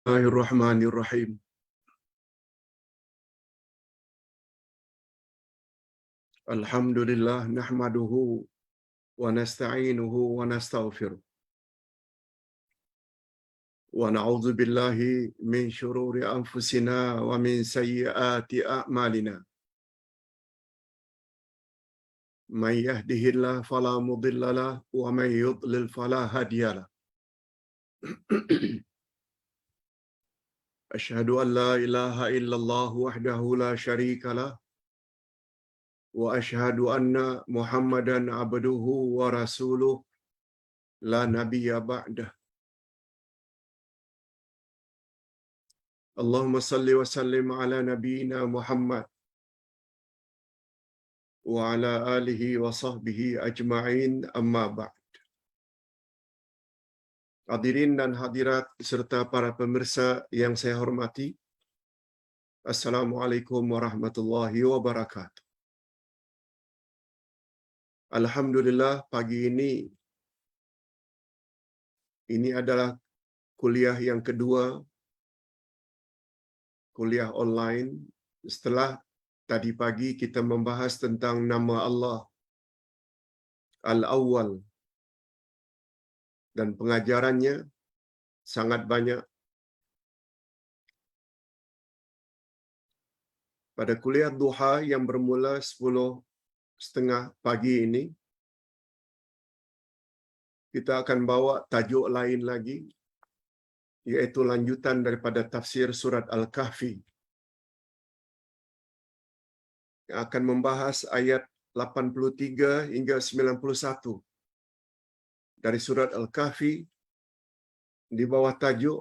Bismillahirrahmanirrahim. Alhamdulillah nahmaduhu wa nasta'inuhu wa nastaghfiruh. Wa na'udzu billahi min shururi anfusina wa min sayyiati a'malina. Man yahdihillahu fala mudilla lahu wa man yudlil fala hadiya lahu. Asyhadu an la ilaha illallah wahdahu la syarika lahu wa asyhadu anna Muhammadan abduhu wa rasuluh la nabiyya ba'dah. Allahumma salli wa sallim ala nabiyyina Muhammad wa ala alihi wa sahbihi ajma'in, amma ba'd. Hadirin dan hadirat serta para pemirsa yang saya hormati, Assalamualaikum warahmatullahi wabarakatuh. Alhamdulillah, pagi ini adalah kuliah yang kedua, kuliah online setelah tadi pagi kita membahas tentang nama Allah Al-Awwal, dan pengajarannya sangat banyak. Pada kuliah duha yang bermula 10:30 pagi ini, kita akan bawa tajuk lain lagi, iaitu lanjutan daripada tafsir surat Al-Kahfi, yang akan membahas ayat 83 hingga 91 dari surat Al-Kahfi di bawah tajuk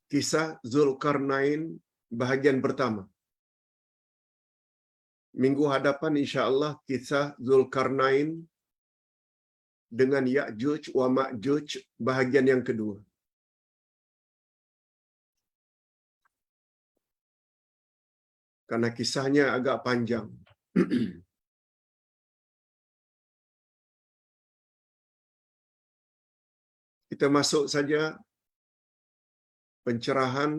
Kisah Zulkarnain bahagian pertama. Minggu hadapan insya-Allah kisah Zulkarnain dengan Ya'juj wa Ma'juj bahagian yang kedua. Karena kisahnya agak panjang. Kita masuk saja pencerahan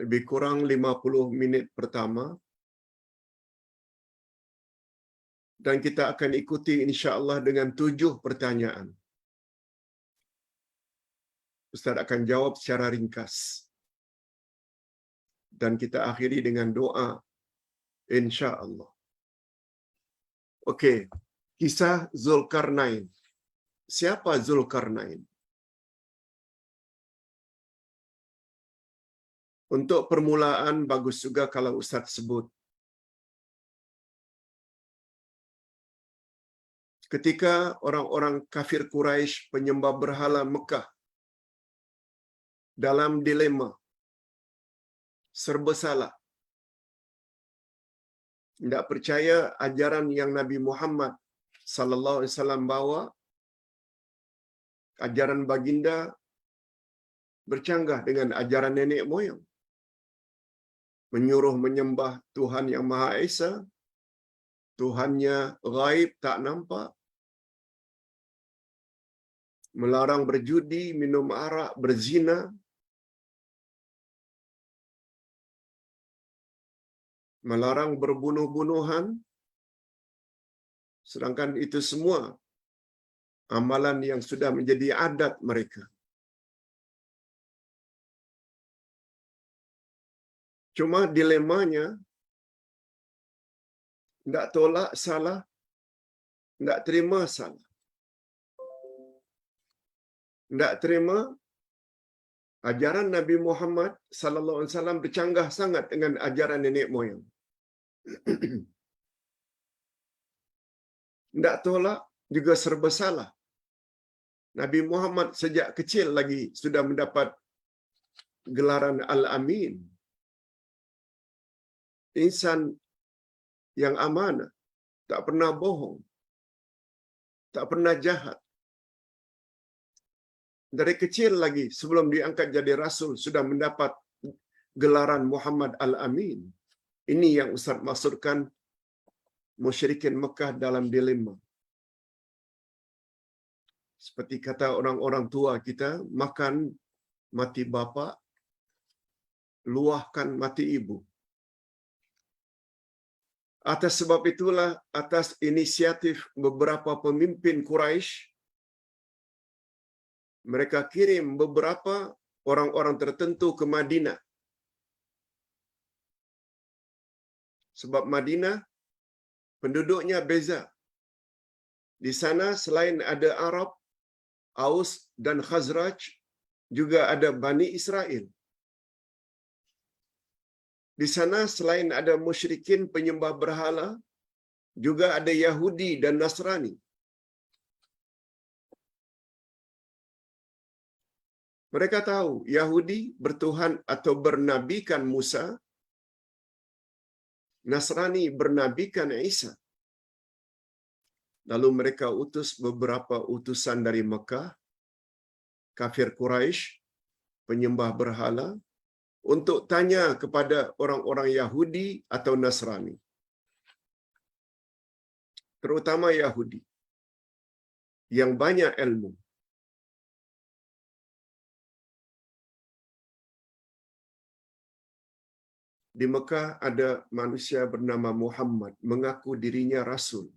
lebih kurang 50 minit pertama, dan kita akan ikuti insya-Allah dengan 7 pertanyaan. Ustaz akan jawab secara ringkas. Dan kita akhiri dengan doa insya-Allah. Okey, kisah Zulkarnain. Siapa Zulkarnain? Untuk permulaan bagus juga kalau Ustaz sebut. Ketika orang-orang kafir Quraisy penyembah berhala Mekah dalam dilema, serba salah, tidak percaya ajaran yang Nabi Muhammad sallallahu alaihi wasallam bawa, ajaran baginda bercanggah dengan ajaran nenek moyang, menyuruh menyembah Tuhan yang Maha Esa, Tuhannya gaib tak nampak, melarang berjudi, minum arak, berzina, melarang berbunuh-bunuhan, sedangkan itu semua amalan yang sudah menjadi adat mereka. Cuma dilemanya, tidak tolak salah, tidak terima salah. Tidak terima ajaran Nabi Muhammad sallallahu alaihi wasallam bercanggah sangat dengan ajaran nenek moyang. Tidak tolak juga serba salah. Nabi Muhammad sejak kecil lagi sudah mendapat gelaran Al-Amin. Insan yang amanah, tak pernah bohong, tak pernah jahat. Dari kecil lagi sebelum diangkat jadi rasul sudah mendapat gelaran Muhammad Al-Amin. Ini yang Ustaz maksudkan musyrikin Mekah dalam dilema. Seperti kata orang-orang tua kita, makan mati bapa, luahkan mati ibu. Atas sebab itulah, atas inisiatif beberapa pemimpin Quraisy, mereka kirim beberapa orang-orang tertentu ke Madinah. Sebab Madinah penduduknya beza. Di sana selain ada Arab, Aus dan Khazraj, juga ada Bani Israel. Di sana selain ada musyrikin penyembah berhala, juga ada Yahudi dan Nasrani. Mereka tahu Yahudi bertuhan atau bernabikan Musa, Nasrani bernabikan Isa. Lalu mereka utus beberapa utusan dari Mekah, kafir Quraisy, penyembah berhala, untuk tanya kepada orang-orang Yahudi atau Nasrani. Terutama Yahudi yang banyak ilmu. Di Mekah ada manusia bernama Muhammad, mengaku dirinya Rasul.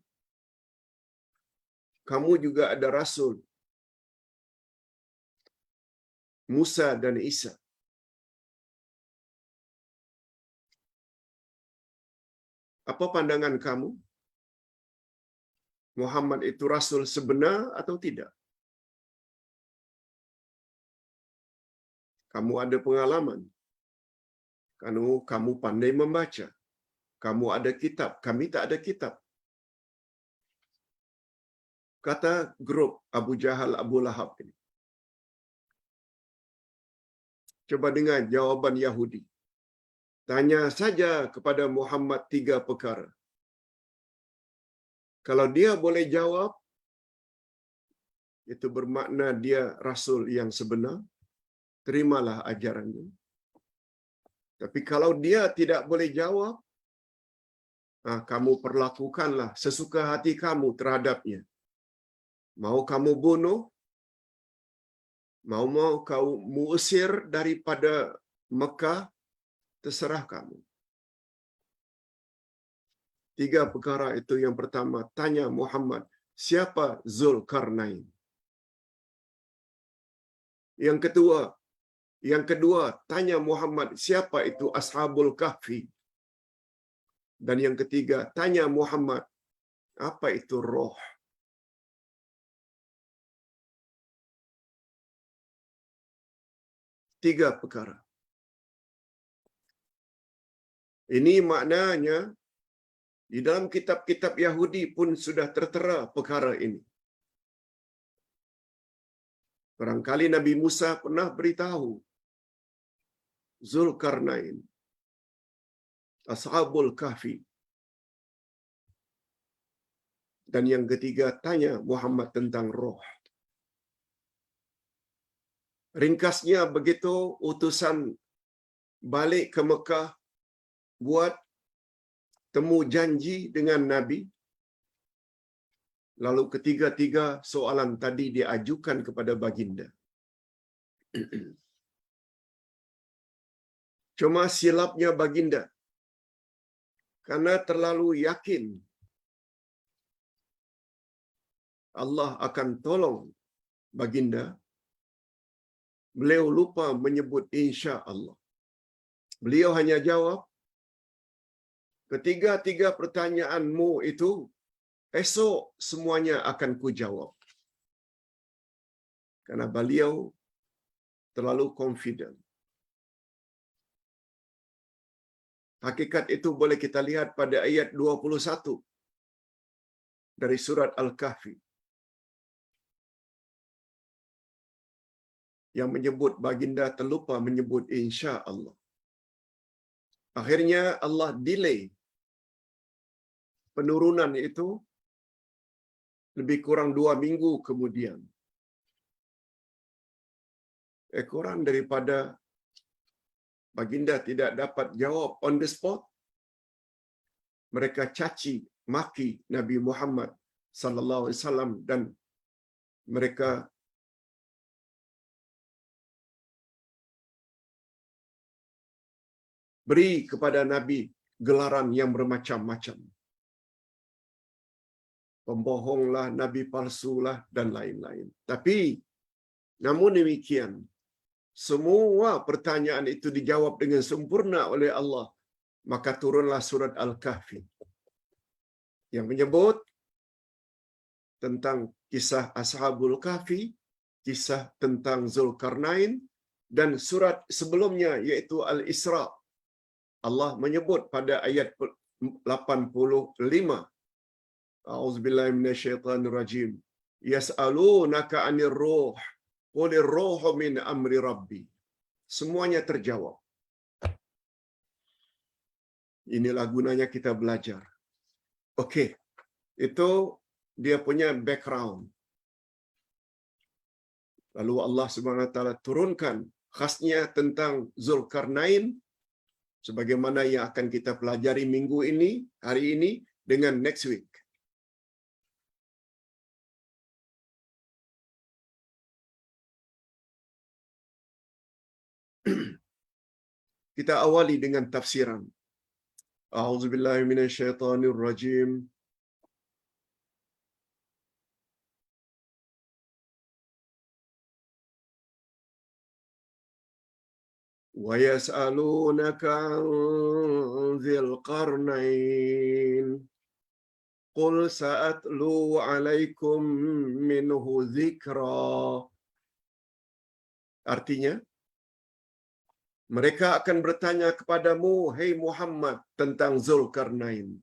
Kamu juga ada Rasul, Musa dan Isa. Apa pandangan kamu? Muhammad itu Rasul sebenar atau tidak? Kamu ada pengalaman. Kamu pandai membaca. Kamu ada kitab, kami tak ada kitab. Kata grup Abu Jahal, Abu Lahab ini. Coba dengar jawaban Yahudi. Tanya saja kepada Muhammad 3 perkara. Kalau dia boleh jawab, itu bermakna dia Rasul yang sebenar, terimalah ajarannya. Tapi kalau dia tidak boleh jawab, kamu perlakukanlah sesuka hati kamu terhadapnya. Mau kamu bunuh, mau kamu usir daripada Mekah, terserah kamu. 3 perkara itu. Yang pertama, tanya Muhammad, siapa Zulkarnain? Yang kedua, tanya Muhammad, siapa itu Ashabul Kahfi? Dan yang ketiga, tanya Muhammad, apa itu roh? Tiga perkara. Ini maknanya, di dalam kitab-kitab Yahudi pun sudah tertera perkara ini. Barangkali Nabi Musa pernah beritahu Zulkarnain, Ashabul Kahfi. Dan yang ketiga, tanya Muhammad tentang roh. Ringkasnya begitu, utusan balik ke Mekah, buat temu janji dengan Nabi. Lalu ketiga-tiga soalan tadi diajukan kepada baginda. Cuma silapnya baginda, karena terlalu yakin Allah akan tolong baginda, beliau lupa menyebut insya Allah. Beliau hanya jawab, ketiga-tiga pertanyaanmu itu esok semuanya akan kujawab. Karena beliau terlalu confident. Hakikat itu boleh kita lihat pada ayat 21 dari surat Al-Kahfi, yang menyebut baginda terlupa menyebut insya Allah. Akhirnya Allah delay penurunan itu lebih kurang 2 minggu kemudian. Kurang daripada baginda tidak dapat jawab on the spot, mereka caci maki Nabi Muhammad sallallahu alaihi wasallam dan mereka beri kepada Nabi gelaran yang bermacam-macam. Pembohonglah, Nabi palsulah, dan lain-lain. Tapi, namun demikian, semua pertanyaan itu dijawab dengan sempurna oleh Allah. Maka turunlah surat Al-Kahfi yang menyebut tentang kisah Ashabul Kahfi, kisah tentang Zulkarnain, dan surat sebelumnya yaitu Al-Isra. Allah menyebut pada ayat 85, A'udzubillahi minasyaitonirrajim. Yas'alunaka 'anir ruh, qulir ruhu min amri rabbi. Semuanya terjawab. Inilah gunanya kita belajar. Okey. Itu dia punya background. Lalu Allah Subhanahu Wa Taala turunkan khasnya tentang Zulkarnain sebagaimana yang akan kita pelajari minggu ini, hari ini dengan next week. Kita awali dengan tafsiran. A'udzubillahi minasyaitonirrajim. Wa yas'alunaka 'an dzil qarnain. Qul sa'atlu 'alaikum minhu dzikra. Artinya, mereka akan bertanya kepadamu, hai Muhammad, tentang Zulkarnain.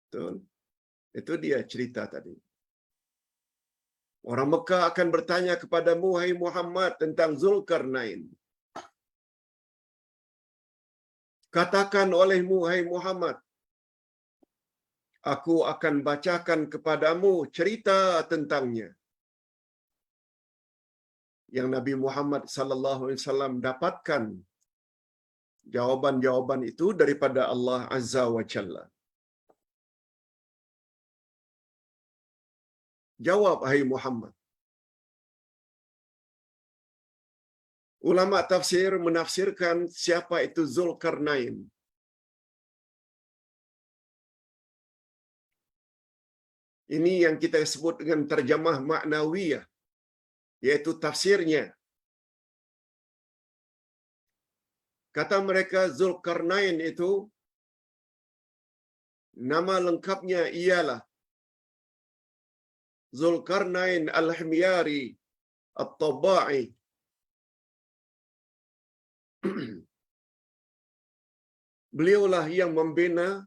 Betul? Itu dia cerita tadi. Orang Mekah akan bertanya kepadamu, hai Muhammad, tentang Zulkarnain. Katakan olehmu, hai Muhammad, aku akan bacakan kepadamu cerita tentangnya. Yang Nabi Muhammad sallallahu alaihi wasallam dapatkan jawaban-jawaban itu daripada Allah Azza wa Jalla. Jawab, hai Muhammad. Ulama tafsir menafsirkan siapa itu Zulkarnain. Ini yang kita sebut dengan terjemah maknawiyah, yaitu tafsirnya. Kata mereka Zulkarnain itu nama lengkapnya ialah Zulkarnain Al-Himyari At-Tabai. Beliaulah yang membina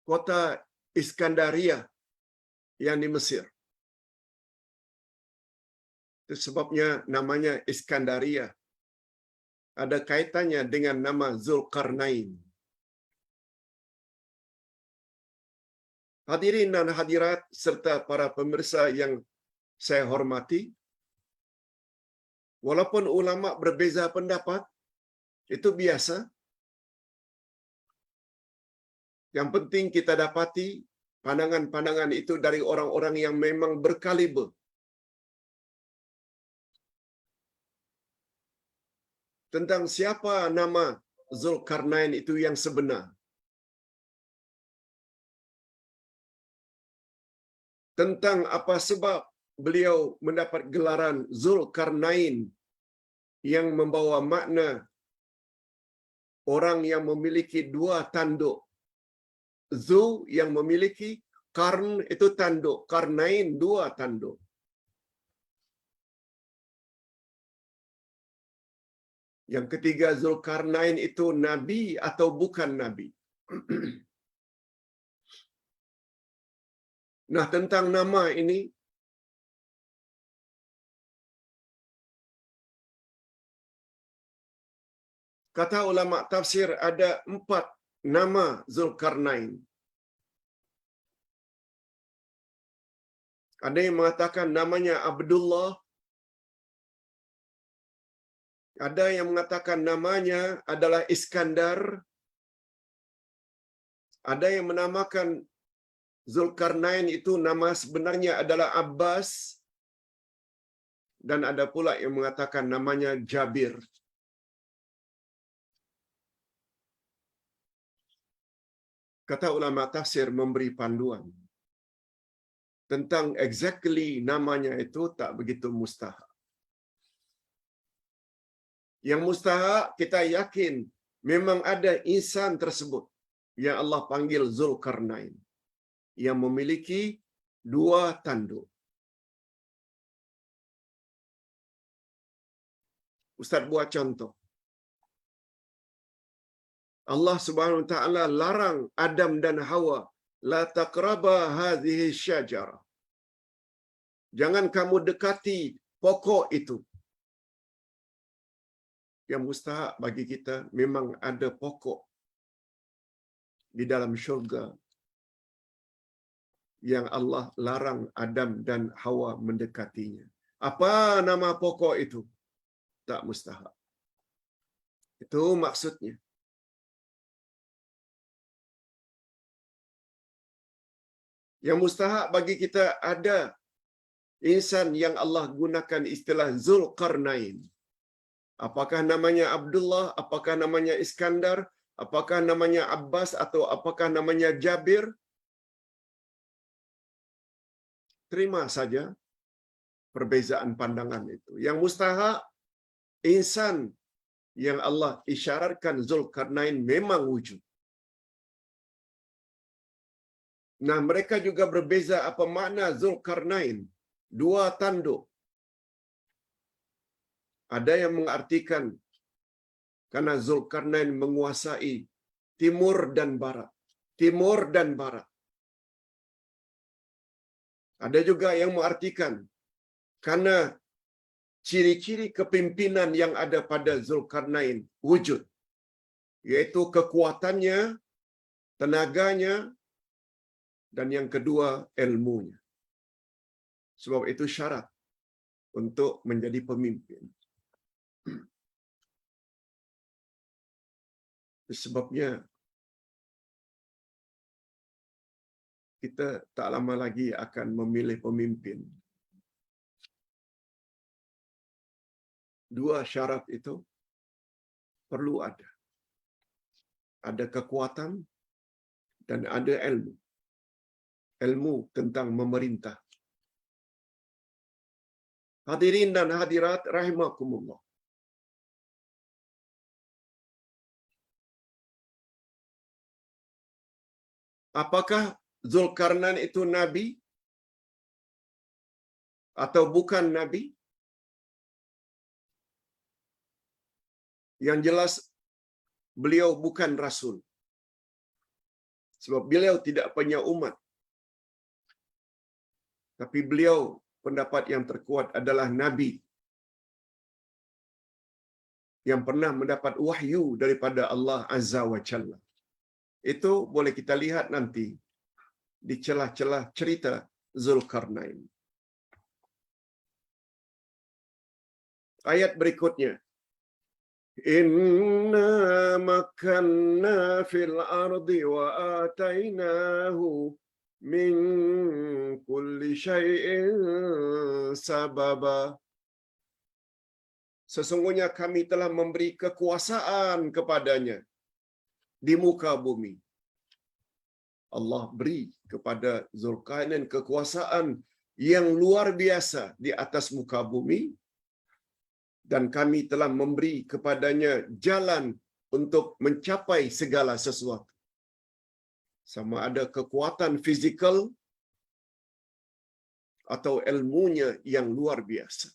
kota Iskandaria yang di Mesir. Itu sebabnya namanya Iskandaria. Ada kaitannya dengan nama Zulkarnain. Hadirin dan hadirat serta para pemirsa yang saya hormati, walaupun ulama berbeza pendapat, itu biasa. Yang penting kita dapati pandangan-pandangan itu dari orang-orang yang memang berkaliber. Tentang siapa nama Zulkarnain itu yang sebenar. Tentang apa sebab beliau mendapat gelaran Zulkarnain yang membawa makna orang yang memiliki dua tanduk. Zu yang memiliki, Karn itu tanduk, Karnain dua tanduk. Yang ketiga, Zulkarnain itu nabi atau bukan nabi. Nah, tentang nama ini, kata ulama tafsir ada 4 nama Zulkarnain. Ada yang mengatakan namanya Abdullah. Ada yang mengatakan namanya adalah Iskandar. Ada yang menamakan Zulkarnain itu nama sebenarnya adalah Abbas, dan ada pula yang mengatakan namanya Jabir. Kata ulama tafsir memberi panduan tentang exactly namanya itu tak begitu mustahak. Yang mustahak kita yakin memang ada insan tersebut yang Allah panggil Zulkarnain, yang memiliki 2 tanduk. Ustaz buat contoh. Allah Subhanahu wa taala larang Adam dan Hawa, la taqraba hadhihi syajarah. Jangan kamu dekati pokok itu. Yang mustahak bagi kita memang ada pokok di dalam syurga yang Allah larang Adam dan Hawa mendekatinya. Apa nama pokok itu? Tak mustahak. Itu maksudnya. Yang mustahak bagi kita ada insan yang Allah gunakan istilah Zulkarnain. Apakah namanya Abdullah, apakah namanya Iskandar, apakah namanya Abbas, atau apakah namanya Jabir? Terima saja perbezaan pandangan itu. Yang mustahak, insan yang Allah isyaratkan Zulkarnain memang wujud. Nah, mereka juga berbeza apa makna Zulkarnain. 2 tanduk. Ada yang mengartikan karena Zulkarnain menguasai timur dan barat. Timur dan barat. Ada juga yang mengartikan karena ciri-ciri kepimpinan yang ada pada Zulkarnain wujud, yaitu kekuatannya, tenaganya, dan yang kedua ilmunya. Sebab itu syarat untuk menjadi pemimpin. Sebabnya kita tak lama lagi akan memilih pemimpin. 2 syarat itu perlu ada. Ada kekuatan dan ada ilmu. Ilmu tentang memerintah. Hadirin dan hadirat rahimakumullah. Apakah Zulkarnain itu nabi atau bukan nabi? Yang jelas beliau bukan rasul. Sebab beliau tidak punya umat. Tapi beliau pendapat yang terkuat adalah nabi yang pernah mendapat wahyu daripada Allah Azza wa Jalla. Itu boleh kita lihat nanti di celah-celah cerita Zulkarnain. Ayat berikutnya. Inna makanna fil ardi wa atainahu min kulli syai'in sababa. Sesungguhnya kami telah memberi kekuasaan kepadanya di muka bumi. Allah beri kepada Zulkarnain kekuasaan yang luar biasa di atas muka bumi, dan kami telah memberi kepadanya jalan untuk mencapai segala sesuatu. Sama ada kekuatan fizikal atau ilmunya yang luar biasa.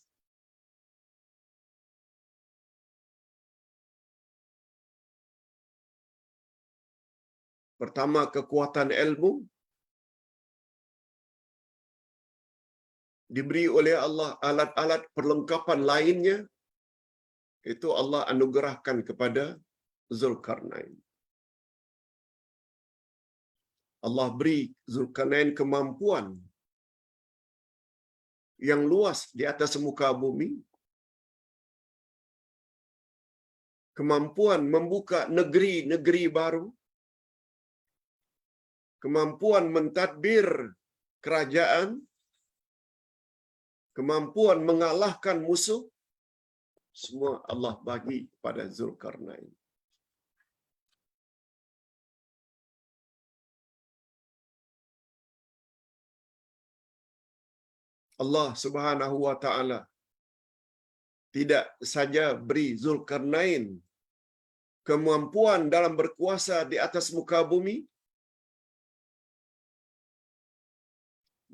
Pertama, kekuatan ilmu diberi oleh Allah. Alat-alat perlengkapan lainnya itu Allah anugerahkan kepada Zulkarnain. Allah beri Zulkarnain kemampuan yang luas di atas muka bumi, kemampuan membuka negeri-negeri baru, kemampuan mentadbir kerajaan, kemampuan mengalahkan musuh, semua Allah bagi pada Zulkarnain. Allah Subhanahu wa taala tidak saja beri Zulkarnain kemampuan dalam berkuasa di atas muka bumi,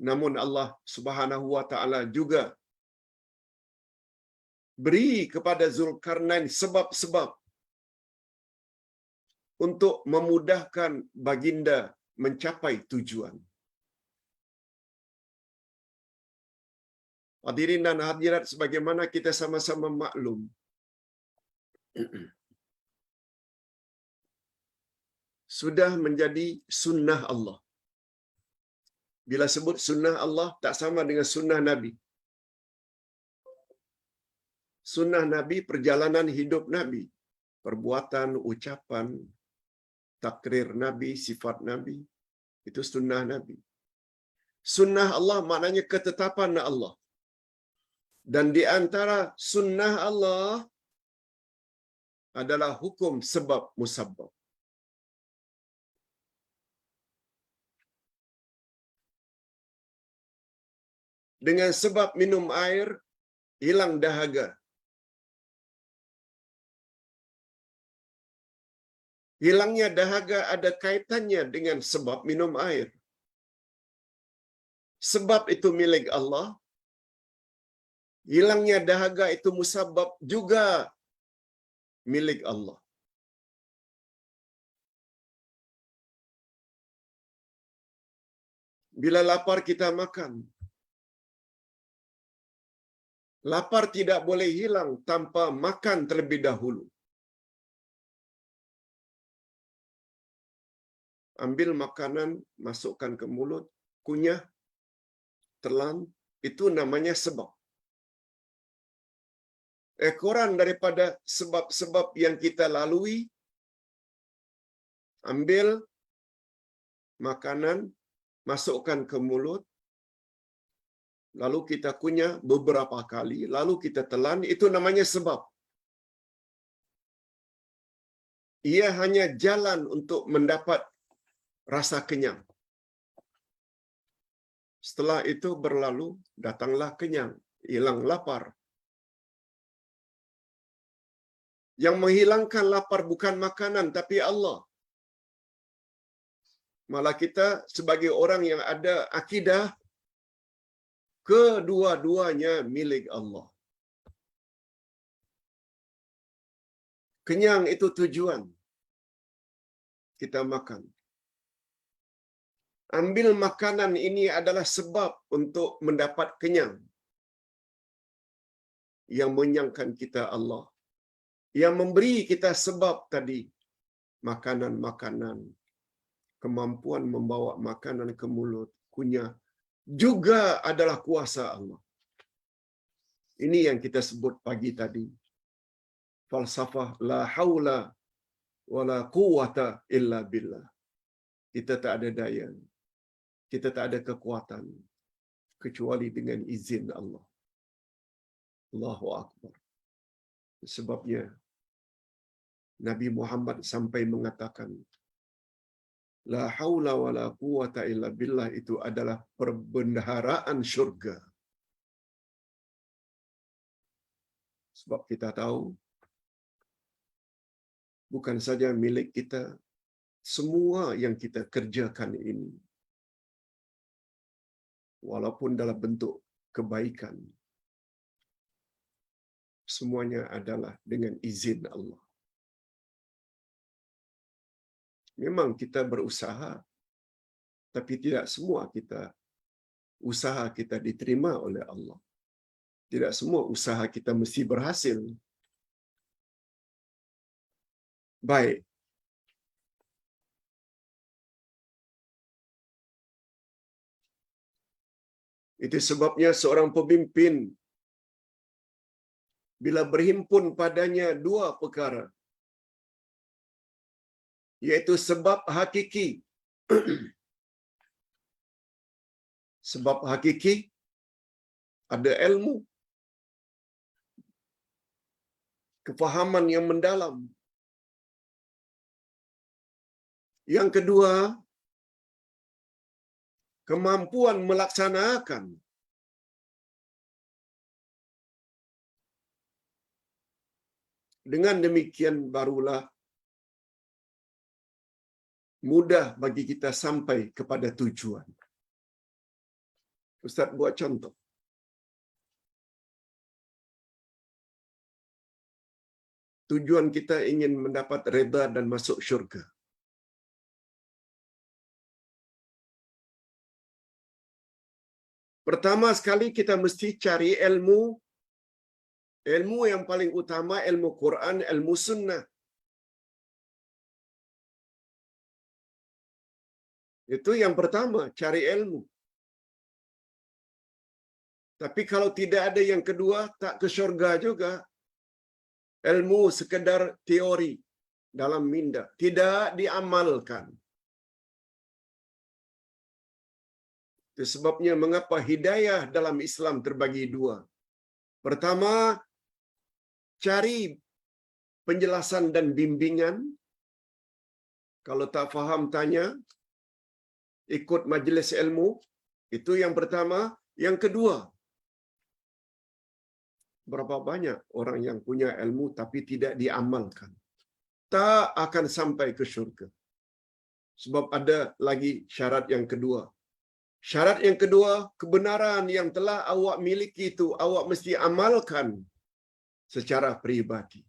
namun Allah Subhanahu wa taala juga beri kepada Zulkarnain sebab-sebab untuk memudahkan baginda mencapai tujuan. Hadirin dan hadirat, sebagaimana kita sama-sama maklum, sudah menjadi sunnah Allah. Bila sebut sunnah Allah, tak sama dengan sunnah Nabi. Sunnah Nabi, perjalanan hidup Nabi, perbuatan, ucapan, takrir Nabi, sifat Nabi, itu sunnah Nabi. Sunnah Allah maknanya ketetapan Allah. Dan di antara sunnah Allah adalah hukum sebab musabbab. Dengan sebab minum air, hilang dahaga. Hilangnya dahaga ada kaitannya dengan sebab minum air. Sebab itu milik Allah. Hilangnya dahaga itu musabbab juga milik Allah. Bila lapar kita makan. Lapar tidak boleh hilang tanpa makan terlebih dahulu. Ambil makanan, masukkan ke mulut, kunyah, telan, itu namanya sebab. Ekoran daripada sebab-sebab yang kita lalui, ambil makanan, masukkan ke mulut, lalu kita kunyah beberapa kali, lalu kita telan, itu namanya sebab. Ia hanya jalan untuk mendapat rasa kenyang. Setelah itu berlalu, datanglah kenyang, hilang lapar. Yang menghilangkan lapar bukan makanan, tapi Allah. Malah kita sebagai orang yang ada akidah, kedua-duanya milik Allah. Kenyang itu tujuan kita makan. Ambil makanan ini adalah sebab untuk mendapat kenyang. Yang mengenyangkan kita Allah. Yang memberi kita sebab tadi, makanan-makanan, kemampuan membawa makanan ke mulut, kunyah, juga adalah kuasa Allah. Ini yang kita sebut pagi tadi. Falsafah la haula wa la quwata illa billah. Kita tak ada daya, kita tak ada kekuatan kecuali dengan izin Allah. Allahu Akbar. Sebabnya Nabi Muhammad sampai mengatakan la haula wa la quwata illa billah itu adalah perbendaharaan syurga. Sebab kita tahu bukan saja milik kita, semua yang kita kerjakan ini, walaupun dalam bentuk kebaikan, semuanya adalah dengan izin Allah. Memang kita berusaha, tapi tidak semua usaha kita diterima oleh Allah. Tidak semua usaha kita mesti berhasil. Baik. Itu sebabnya seorang pemimpin bila berhimpun padanya dua perkara, yaitu sebab hakiki Sebab hakiki ada ilmu, kefahaman yang mendalam. Yang kedua, kemampuan melaksanakan. Dengan demikian barulah mudah bagi kita sampai kepada tujuan. Ustaz buat contoh. Tujuan kita ingin mendapat redha dan masuk syurga. Pertama sekali kita mesti cari ilmu. Ilmu yang paling utama ilmu Quran, ilmu sunnah. Itu yang pertama, cari ilmu. Tapi kalau tidak ada yang kedua, tak ke syurga juga. Ilmu sekedar teori dalam minda, tidak diamalkan. Itu sebabnya mengapa hidayah dalam Islam terbagi dua. Pertama, cari penjelasan dan bimbingan. Kalau tak faham, tanya. Ikut majlis ilmu. Itu yang pertama. Yang kedua, berapa banyak orang yang punya ilmu tapi tidak diamalkan. Tak akan sampai ke syurga. Sebab ada lagi syarat yang kedua. Syarat yang kedua, kebenaran yang telah awak miliki itu, awak mesti amalkan secara peribadi.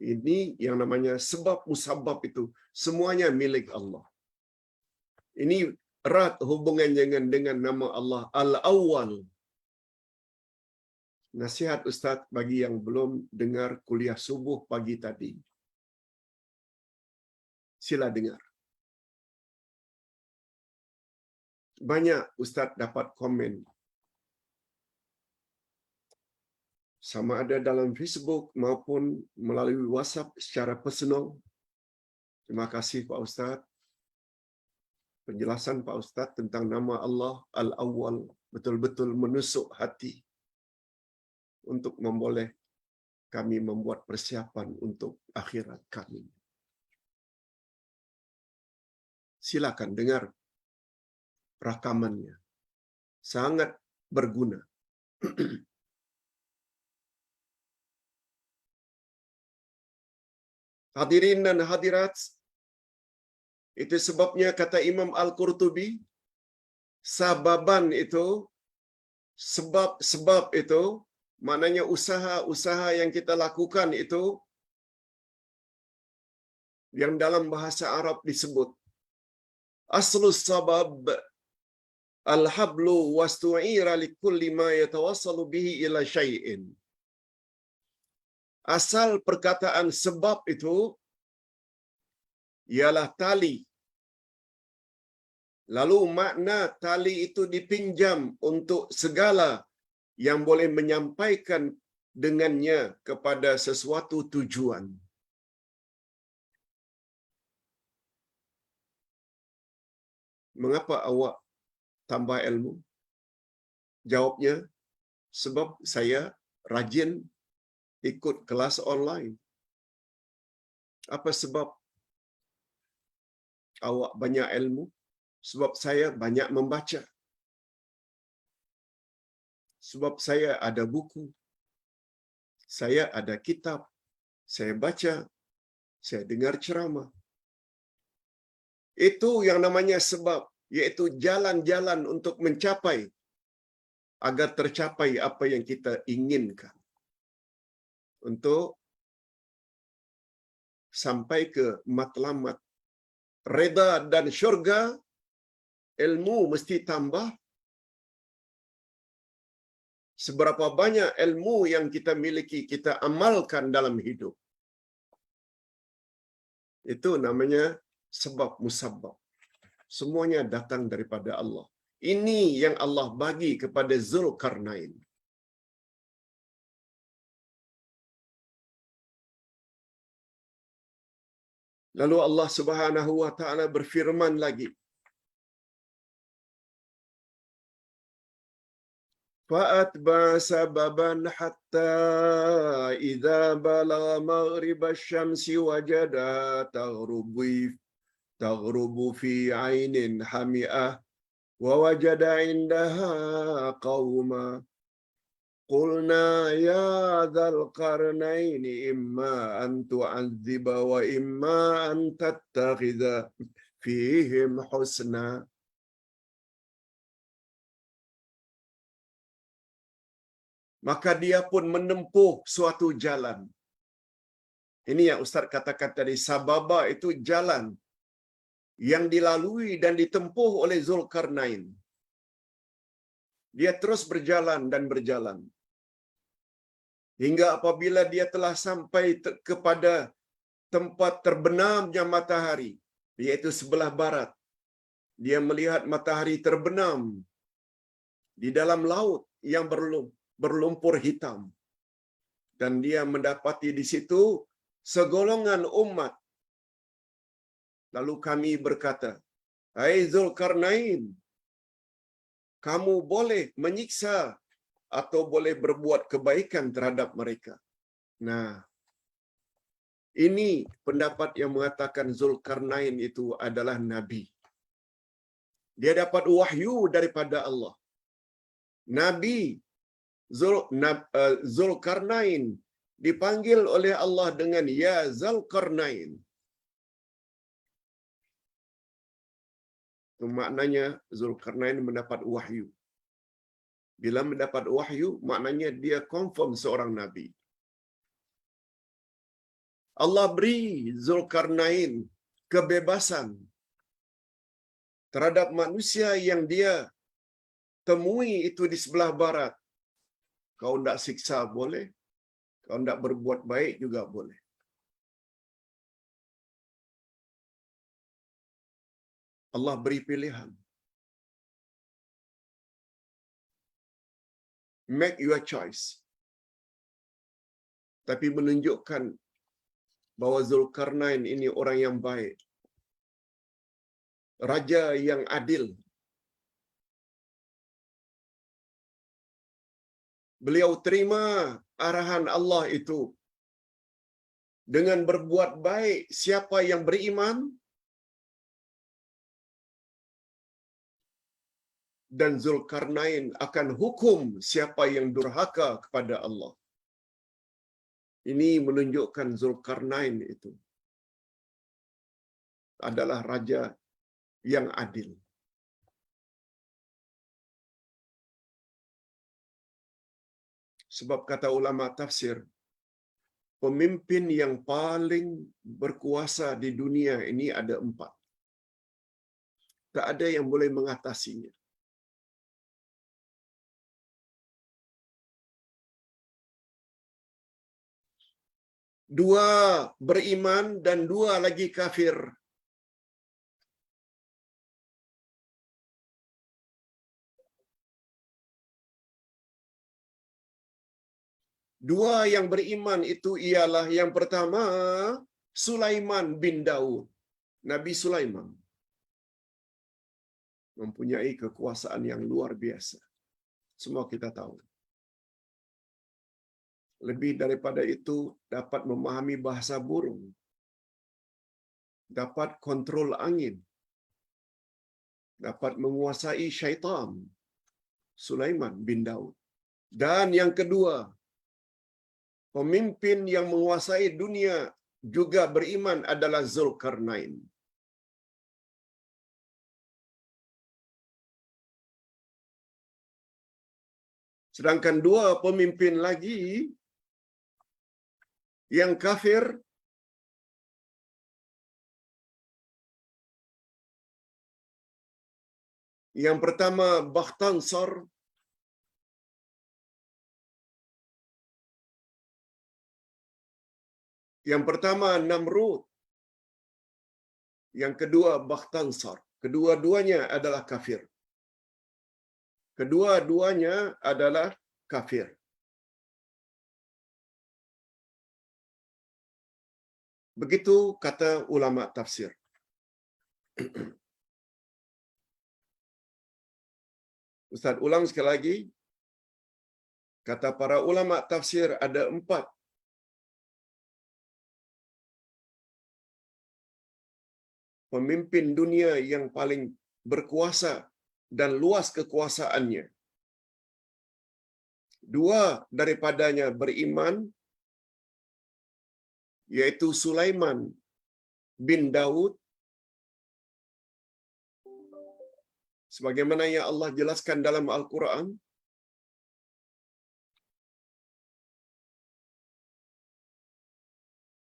Ini yang namanya sebab musabab itu. Semuanya milik Allah. Ini erat hubungannya dengan nama Allah Al-Awwal. Nasihat Ustaz bagi yang belum dengar kuliah subuh pagi tadi. Sila dengar. Banyak Ustaz dapat komen. Sama ada dalam Facebook maupun melalui WhatsApp secara personal. Terima kasih Pak Ustaz. Penjelasan Pak Ustaz tentang nama Allah Al-Awwal betul-betul menusuk hati untuk memboleh kami membuat persiapan untuk akhirat kami. Silakan dengar rakamannya. Sangat berguna. Hadirin dan hadirat, itu sebabnya kata Imam Al-Qurtubi, sababan itu, sebab itu, maknanya usaha-usaha yang kita lakukan itu, yang dalam bahasa Arab disebut, aslus sabab, al-hablu wastu'ira likulli ma yatawassalu bihi ila syai'in. Asal perkataan sebab itu ialah tali. Lalu makna tali itu dipinjam untuk segala yang boleh menyampaikan dengannya kepada sesuatu tujuan. Mengapa awak tambah ilmu? Jawabnya, sebab saya rajin ikut kelas online. Apa sebab awak banyak ilmu? Sebab saya banyak membaca. Sebab saya ada buku. Saya ada kitab. Saya baca. Saya dengar ceramah. Itu yang namanya sebab, yaitu jalan-jalan untuk mencapai, agar tercapai apa yang kita inginkan. Untuk sampai ke matlamat reda dan syurga, ilmu mesti tambah. Seberapa banyak ilmu yang kita miliki, kita amalkan dalam hidup. Itu namanya sebab musabab. Semuanya datang daripada Allah. Ini yang Allah bagi kepada Zulkarnain. Lalu Allah Subhanahu wa taala berfirman lagi فأتبع سببا حتى إذا بلغ مغرب الشمس وجدها تغرب في عين حمئة ووجد عندها قوما قلنا يا ذا القرنين إما أن تعذب وإما أن تتخذ فيهم حسنا. Maka dia pun menempuh suatu jalan. Ini yang Ustaz katakan tadi, sababa itu jalan yang dilalui dan ditempuh oleh Zulkarnain. Dia terus berjalan dan berjalan. Hingga apabila dia telah sampai kepada tempat terbenamnya matahari, yaitu sebelah barat, dia melihat matahari terbenam di dalam laut yang berlumpur hitam. Dan dia mendapati di situ segolongan umat. Lalu kami berkata, "Hai Zulkarnain, kamu boleh menyiksa atau boleh berbuat kebaikan terhadap mereka." Nah, ini pendapat yang mengatakan Zulkarnain itu adalah nabi. Dia dapat wahyu daripada Allah. Nabi Zulkarnain dipanggil oleh Allah dengan ya Zulkarnain. Itu maknanya Zulkarnain mendapat wahyu. Bila mendapat wahyu, maknanya dia confirm seorang nabi. Allah beri Zulkarnain kebebasan terhadap manusia yang dia temui itu di sebelah barat. Kau tidak siksa boleh, kau tidak berbuat baik juga boleh. Allah beri pilihan. Make your choice. Tapi menunjukkan bahwa Zulkarnain ini orang yang baik. Raja yang adil. Beliau terima arahan Allah itu dengan berbuat baik siapa yang beriman dan Zulkarnain akan hukum siapa yang durhaka kepada Allah. Ini menunjukkan Zulkarnain itu adalah raja yang adil. Sebab kata ulama tafsir, pemimpin yang paling berkuasa di dunia ini ada 4. Tak ada yang boleh mengatasinya. Dua beriman dan 2 lagi kafir. Dua yang beriman itu ialah yang pertama, Sulaiman bin Daud. Nabi Sulaiman mempunyai kekuasaan yang luar biasa. Semua kita tahu. Lebih daripada itu, dapat memahami bahasa burung. Dapat kontrol angin. Dapat menguasai syaitan. Sulaiman bin Daud. Dan yang kedua, pemimpin yang menguasai dunia juga beriman adalah Zulkarnain. Sedangkan 2 pemimpin lagi yang kafir, yang pertama Bakhtansar, yang pertama Namrud, yang kedua Bakhtansar. Kedua-duanya adalah kafir. Kedua-duanya adalah kafir. Begitu kata ulama tafsir. Ustaz ulang sekali lagi. Kata para ulama tafsir ada 4 pemimpin dunia yang paling berkuasa dan luas kekuasaannya. 2 daripadanya beriman, yaitu Sulaiman bin Daud, sebagaimana yang Allah jelaskan dalam Al-Quran.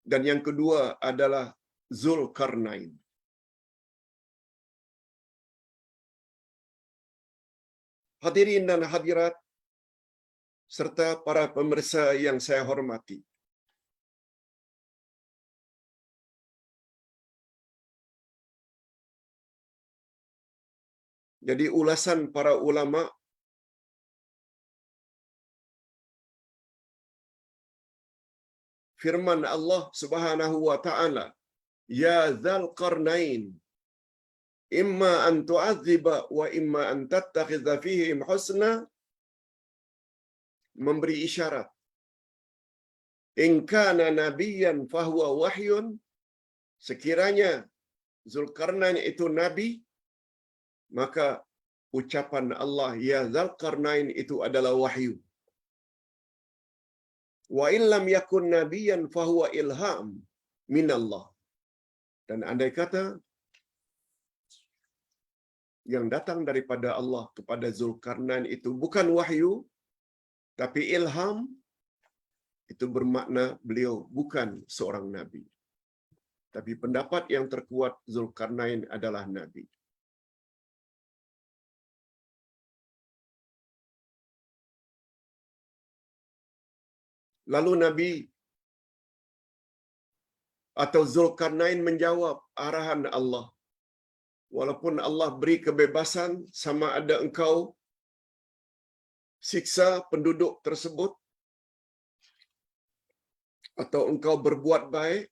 Dan yang kedua adalah Zulkarnain. Hadirin dan hadirat serta para pemirsa yang saya hormati. Jadi ulasan para ulama firman Allah Subhanahu wa taala, ya dzal qarnain imma an tu'adziba wa imma an tattakhidha fihim husna, memberi isyarat in kana nabiyyan fahuwa wahyun, sekiranya Zulkarnain itu nabi, maka ucapan Allah ya Zulkarnain itu adalah wahyu. Wa illam yakun nabiyyan fahuwa ilham minallah. Dan andai kata yang datang daripada Allah kepada Zulkarnain itu bukan wahyu tapi ilham, itu bermakna beliau bukan seorang nabi. Tapi pendapat yang terkuat Zulkarnain adalah nabi. Lalu Nabi atau Zulkarnain menjawab arahan Allah. Walaupun Allah beri kebebasan, sama ada engkau siksa penduduk tersebut atau engkau berbuat baik.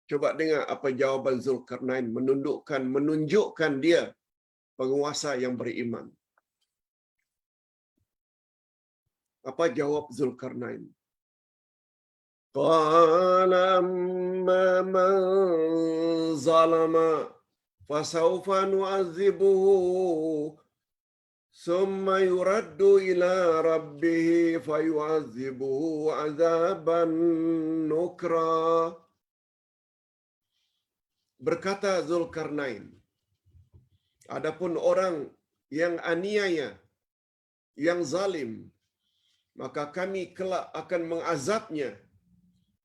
Coba dengar apa jawaban Zulkarnain, menunjukkan dia penguasa yang beriman. Apa jawab Zulkarnain? Qala amma man zalama fasawfa nu'adzibuhu summa yuraddu ila rabbih fayu'adzibuhu 'adzaban nukra. Berkata Zulkarnain, adapun orang yang aniaya, yang zalim, maka kami kelak akan mengazabnya.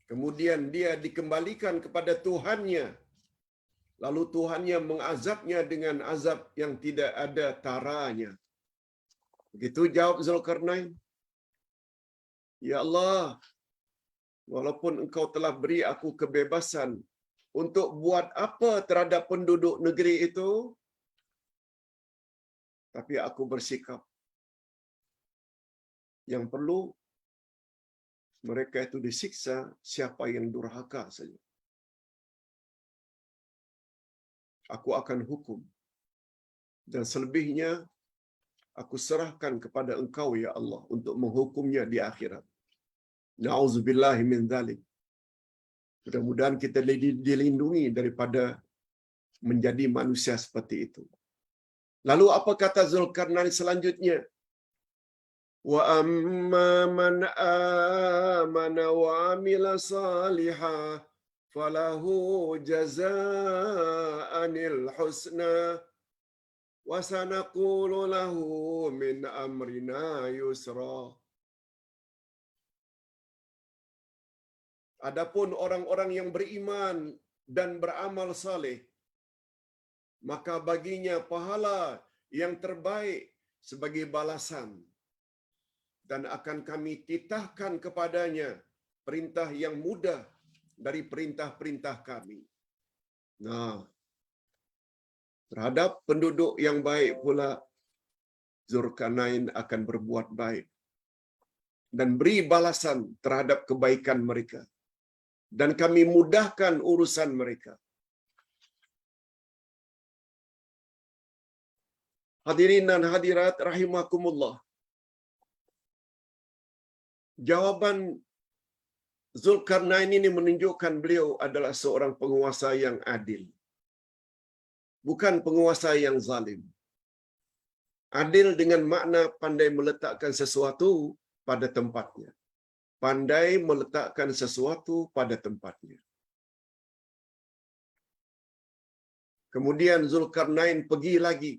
Kemudian dia dikembalikan kepada Tuhannya. Lalu Tuhannya mengazabnya dengan azab yang tidak ada taranya. Begitu jawab Zulkarnain. Ya Allah, walaupun engkau telah beri aku kebebasan untuk buat apa terhadap penduduk negeri itu, tapi aku bersikap yang perlu mereka itu disiksa siapa yang durhaka saja. Aku akan hukum. Dan selebihnya aku serahkan kepada engkau ya Allah untuk menghukumnya di akhirat. Na'udzubillahi min dzalik. Mudah-mudahan kita dilindungi daripada menjadi manusia seperti itu. Lalu apa kata Zulkarnain selanjutnya? Wa amma man amana wa amila salihah falahu jazaa'anil husna wa sanaqulu lahu min amrina yusra. Adapun orang-orang yang beriman dan beramal saleh, maka baginya pahala yang terbaik sebagai balasan, dan akan kami titahkan kepadanya perintah yang mudah dari perintah-perintah kami. Nah, terhadap penduduk yang baik pula Zulkarnain akan berbuat baik dan beri balasan terhadap kebaikan mereka, dan kami mudahkan urusan mereka. Hadirin dan hadirat rahimakumullah. Jawaban Zulkarnain ini menunjukkan beliau adalah seorang penguasa yang adil. Bukan penguasa yang zalim. Adil dengan makna pandai meletakkan sesuatu pada tempatnya. Pandai meletakkan sesuatu pada tempatnya. Kemudian Zulkarnain pergi lagi.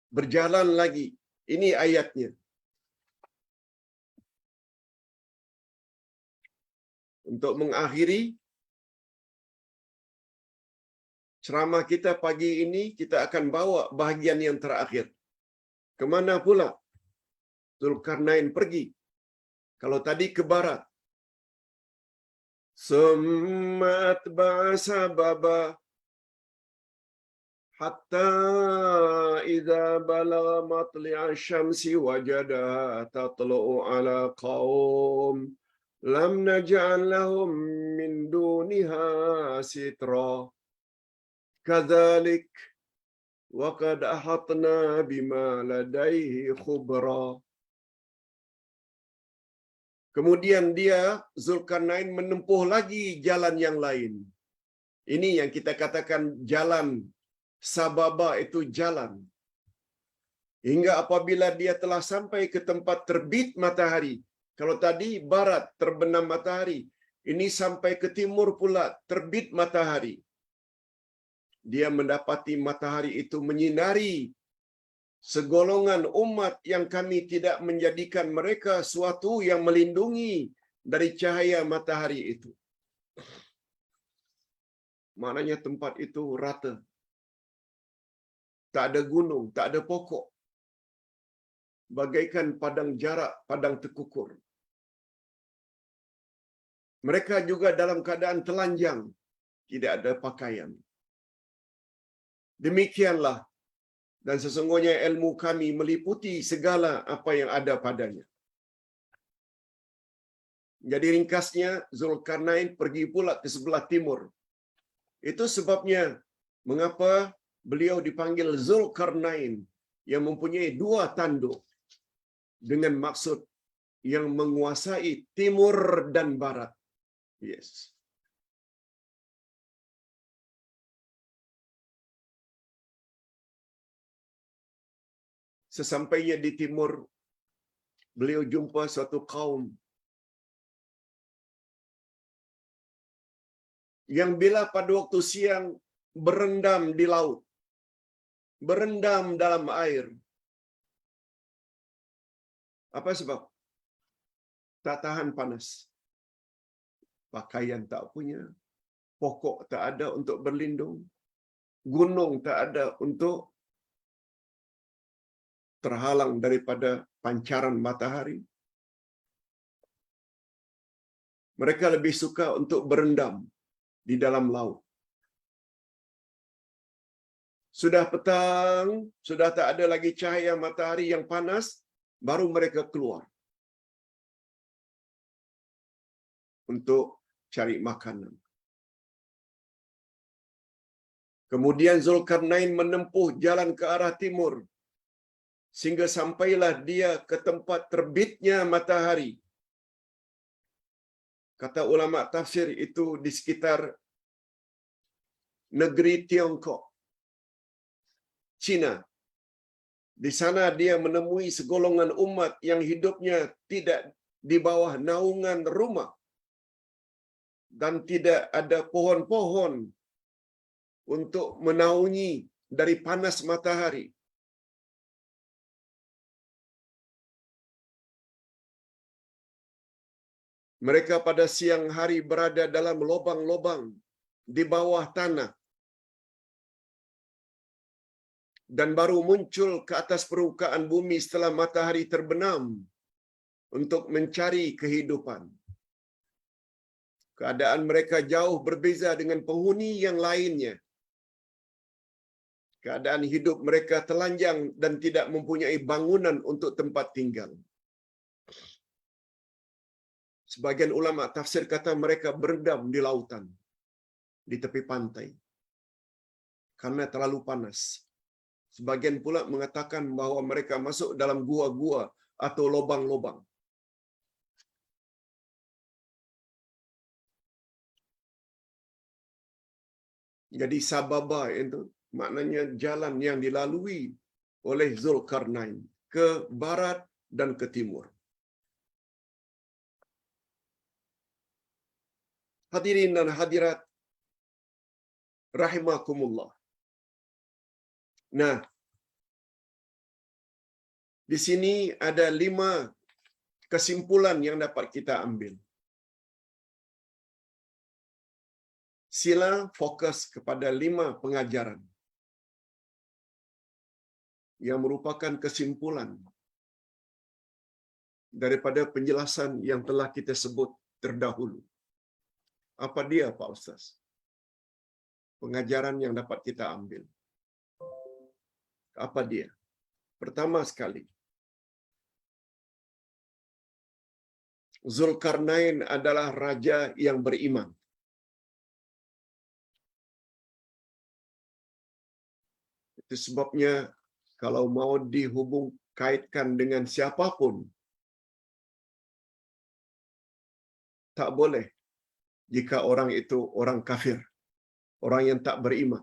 Berjalan lagi. Ini ayatnya. Untuk mengakhiri ceramah kita pagi ini, kita akan bawa bahagian yang terakhir. Kemana pula Zulkarnain pergi? Kalau tadi ke barat. Summat ba'asababa hatta idza balagha matli'a syamsi wajadaha tatlu'u ala qaum lam naj'al lahum min duniha sitra kadzalik wa qad ahatna bima ladaihi khubra. Kemudian dia Zulkarnain menempuh lagi jalan yang lain. Ini yang kita katakan jalan sababa, itu jalan. Hingga apabila dia telah sampai ke tempat terbit matahari. Kalau tadi barat terbenam matahari, ini sampai ke timur pula terbit matahari. Dia mendapati matahari itu menyinari segolongan umat yang kami tidak menjadikan mereka suatu yang melindungi dari cahaya matahari itu. Maknanya tempat itu rata. Tak ada gunung, tak ada pokok. Bagaikan padang jarak, padang terkukur. Mereka juga dalam keadaan telanjang, tidak ada pakaian. Demikianlah, dan sesungguhnya ilmu kami meliputi segala apa yang ada padanya. Jadi ringkasnya, Zulkarnain pergi pula ke sebelah timur. Itu sebabnya mengapa beliau dipanggil Zulkarnain, yang mempunyai dua tanduk dengan maksud yang menguasai timur dan barat. Yes. Sesampainya di timur, beliau jumpa suatu kaum yang bila pada waktu siang berendam di laut, berendam dalam air. Apa sebab? Tak tahan panas. Pakaian tak punya, pokok tak ada untuk berlindung, gunung tak ada untuk terhalang daripada pancaran matahari. Mereka lebih suka untuk berendam di dalam laut. Sudah petang, sudah tak ada lagi cahaya matahari yang panas, baru mereka keluar untuk cari makanan. Kemudian Zulkarnain menempuh jalan ke arah timur, sehingga sampailah dia ke tempat terbitnya matahari. Kata ulama tafsir, itu di sekitar negeri Tiongkok, Cina. Di sana dia menemui segolongan umat yang hidupnya tidak di bawah naungan rumah dan tidak ada pohon-pohon untuk menaungi dari panas matahari. Mereka pada siang hari berada dalam lubang-lubang di bawah tanah dan baru muncul ke atas permukaan bumi setelah matahari terbenam untuk mencari kehidupan. Keadaan mereka jauh berbeza dengan penghuni yang lainnya. Keadaan hidup mereka telanjang dan tidak mempunyai bangunan untuk tempat tinggal. Sebagian ulama tafsir kata mereka berendam di lautan, di tepi pantai, karena terlalu panas. Sebagian pula mengatakan bahwa mereka masuk dalam gua-gua atau lubang-lubang. Jadi Sababa itu maknanya jalan yang dilalui oleh Zulkarnain ke barat dan ke timur. Hadirin dan hadirat rahimakumullah. Nah, di sini ada 5 kesimpulan yang dapat kita ambil. Sila fokus kepada 5 pengajaran yang merupakan kesimpulan daripada penjelasan yang telah kita sebut terdahulu. Apa dia, Pak Ustaz? Pengajaran yang dapat kita ambil. Apa dia? Pertama sekali, Zulkarnain adalah raja yang beriman. Itu sebabnya kalau mau dihubung kaitkan dengan siapapun, tak boleh jika orang itu orang kafir, orang yang tak beriman.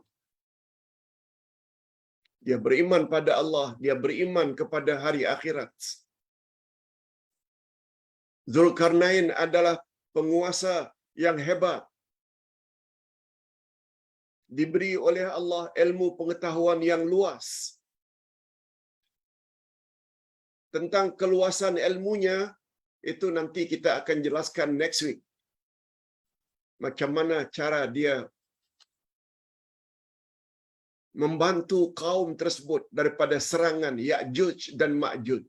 Dia beriman pada Allah, dia beriman kepada hari akhirat. Zulkarnain adalah penguasa yang hebat. Diberi oleh Allah ilmu pengetahuan yang luas. Tentang keluasan ilmunya, itu nanti kita akan jelaskan next week. Macam mana cara dia membantu kaum tersebut daripada serangan Ya'juj dan Ma'juj.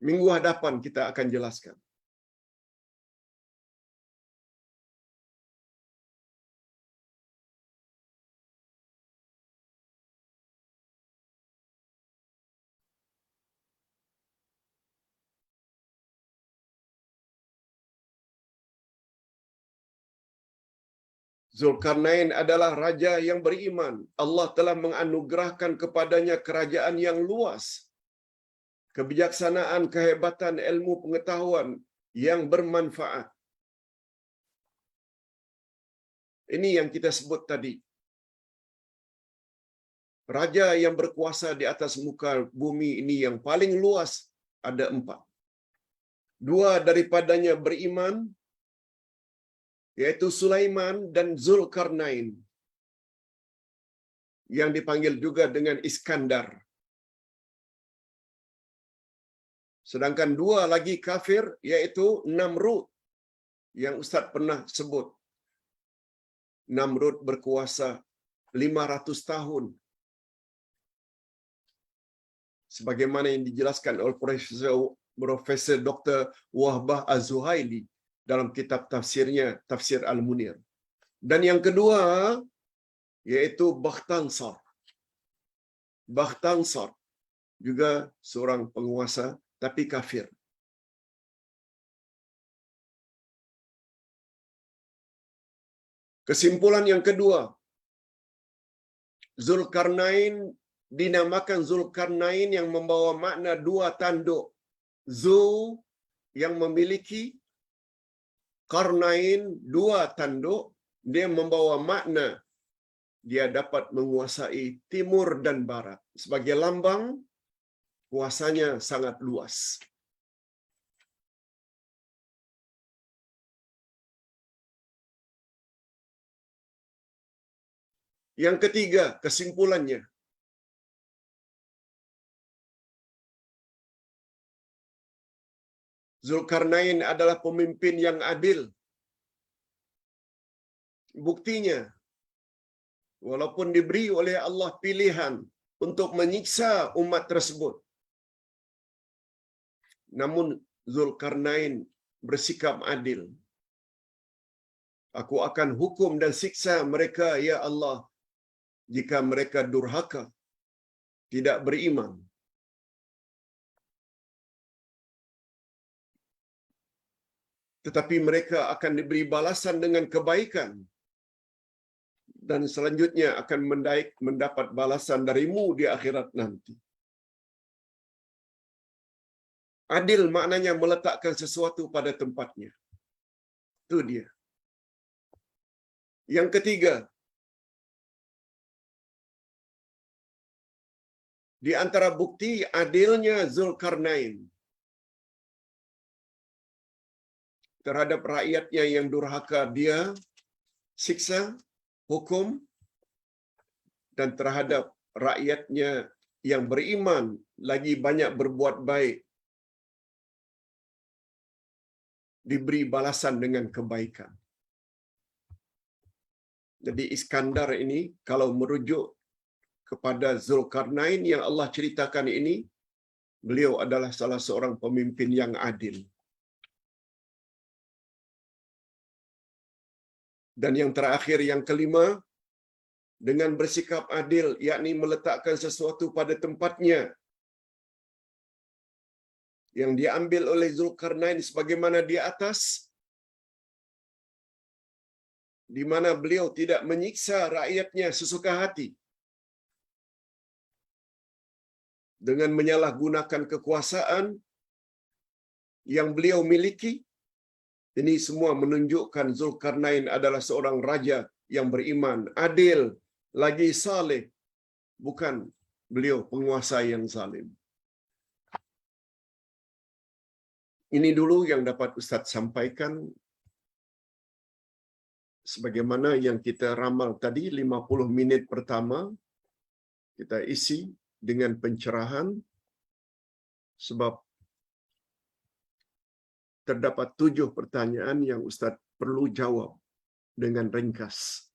Minggu hadapan kita akan jelaskan. Zulkarnain adalah raja yang beriman. Allah telah menganugerahkan kepadanya kerajaan yang luas, kebijaksanaan, kehebatan, ilmu pengetahuan yang bermanfaat. Ini yang kita sebut tadi. Raja yang berkuasa di atas muka bumi ini yang paling luas ada 4. 2 daripadanya beriman, yaitu Sulaiman dan Zulkarnain, yang dipanggil juga dengan Iskandar. Sedangkan 2 lagi kafir, yaitu Namrud, yang Ustaz pernah sebut. Namrud berkuasa 500 tahun. Sebagaimana yang dijelaskan oleh Profesor Dr. Wahbah Az-Zuhaili dalam kitab tafsirnya, Tafsir Al-Munir. Dan yang kedua, yaitu Bakhtansar. Bakhtansar juga seorang penguasa, tapi kafir. Kesimpulan yang kedua, Zulkarnain dinamakan Zulkarnain yang membawa makna 2 tanduk. Zul yang memiliki, Karnain 2 tanduk, dia membawa makna dia dapat menguasai timur dan barat. Sebagai lambang, kuasanya sangat luas. Yang ketiga, kesimpulannya, Zulkarnain adalah pemimpin yang adil. Buktinya, walaupun diberi oleh Allah pilihan untuk menyiksa umat tersebut, namun Zulkarnain bersikap adil. Aku akan hukum dan siksa mereka, ya Allah, jika mereka durhaka, tidak beriman. Tetapi mereka akan diberi balasan dengan kebaikan, dan selanjutnya akan mendapat balasan darimu di akhirat nanti. Adil maknanya meletakkan sesuatu pada tempatnya. Itu dia. Yang ketiga, di antara bukti adilnya Zulkarnain terhadap rakyatnya yang durhaka, dia siksa, hukum, dan terhadap rakyatnya yang beriman lagi banyak berbuat baik, diberi balasan dengan kebaikan. Jadi Iskandar ini kalau merujuk kepada Zulkarnain yang Allah ceritakan ini, beliau adalah salah seorang pemimpin yang adil. Dan yang terakhir, yang kelima, dengan bersikap adil, yakni meletakkan sesuatu pada tempatnya yang diambil oleh Zulkarnain sebagaimana di atas, di mana beliau tidak menyiksa rakyatnya sesuka hati dengan menyalahgunakan kekuasaan yang beliau miliki. Ini semua menunjukkan Zulkarnain adalah seorang raja yang beriman, adil, lagi saleh, bukan beliau penguasa yang zalim. Ini dulu yang dapat Ustaz sampaikan sebagaimana yang kita ramal tadi. 50 minit pertama kita isi dengan pencerahan, sebab terdapat 7 pertanyaan yang Ustaz perlu jawab dengan ringkas.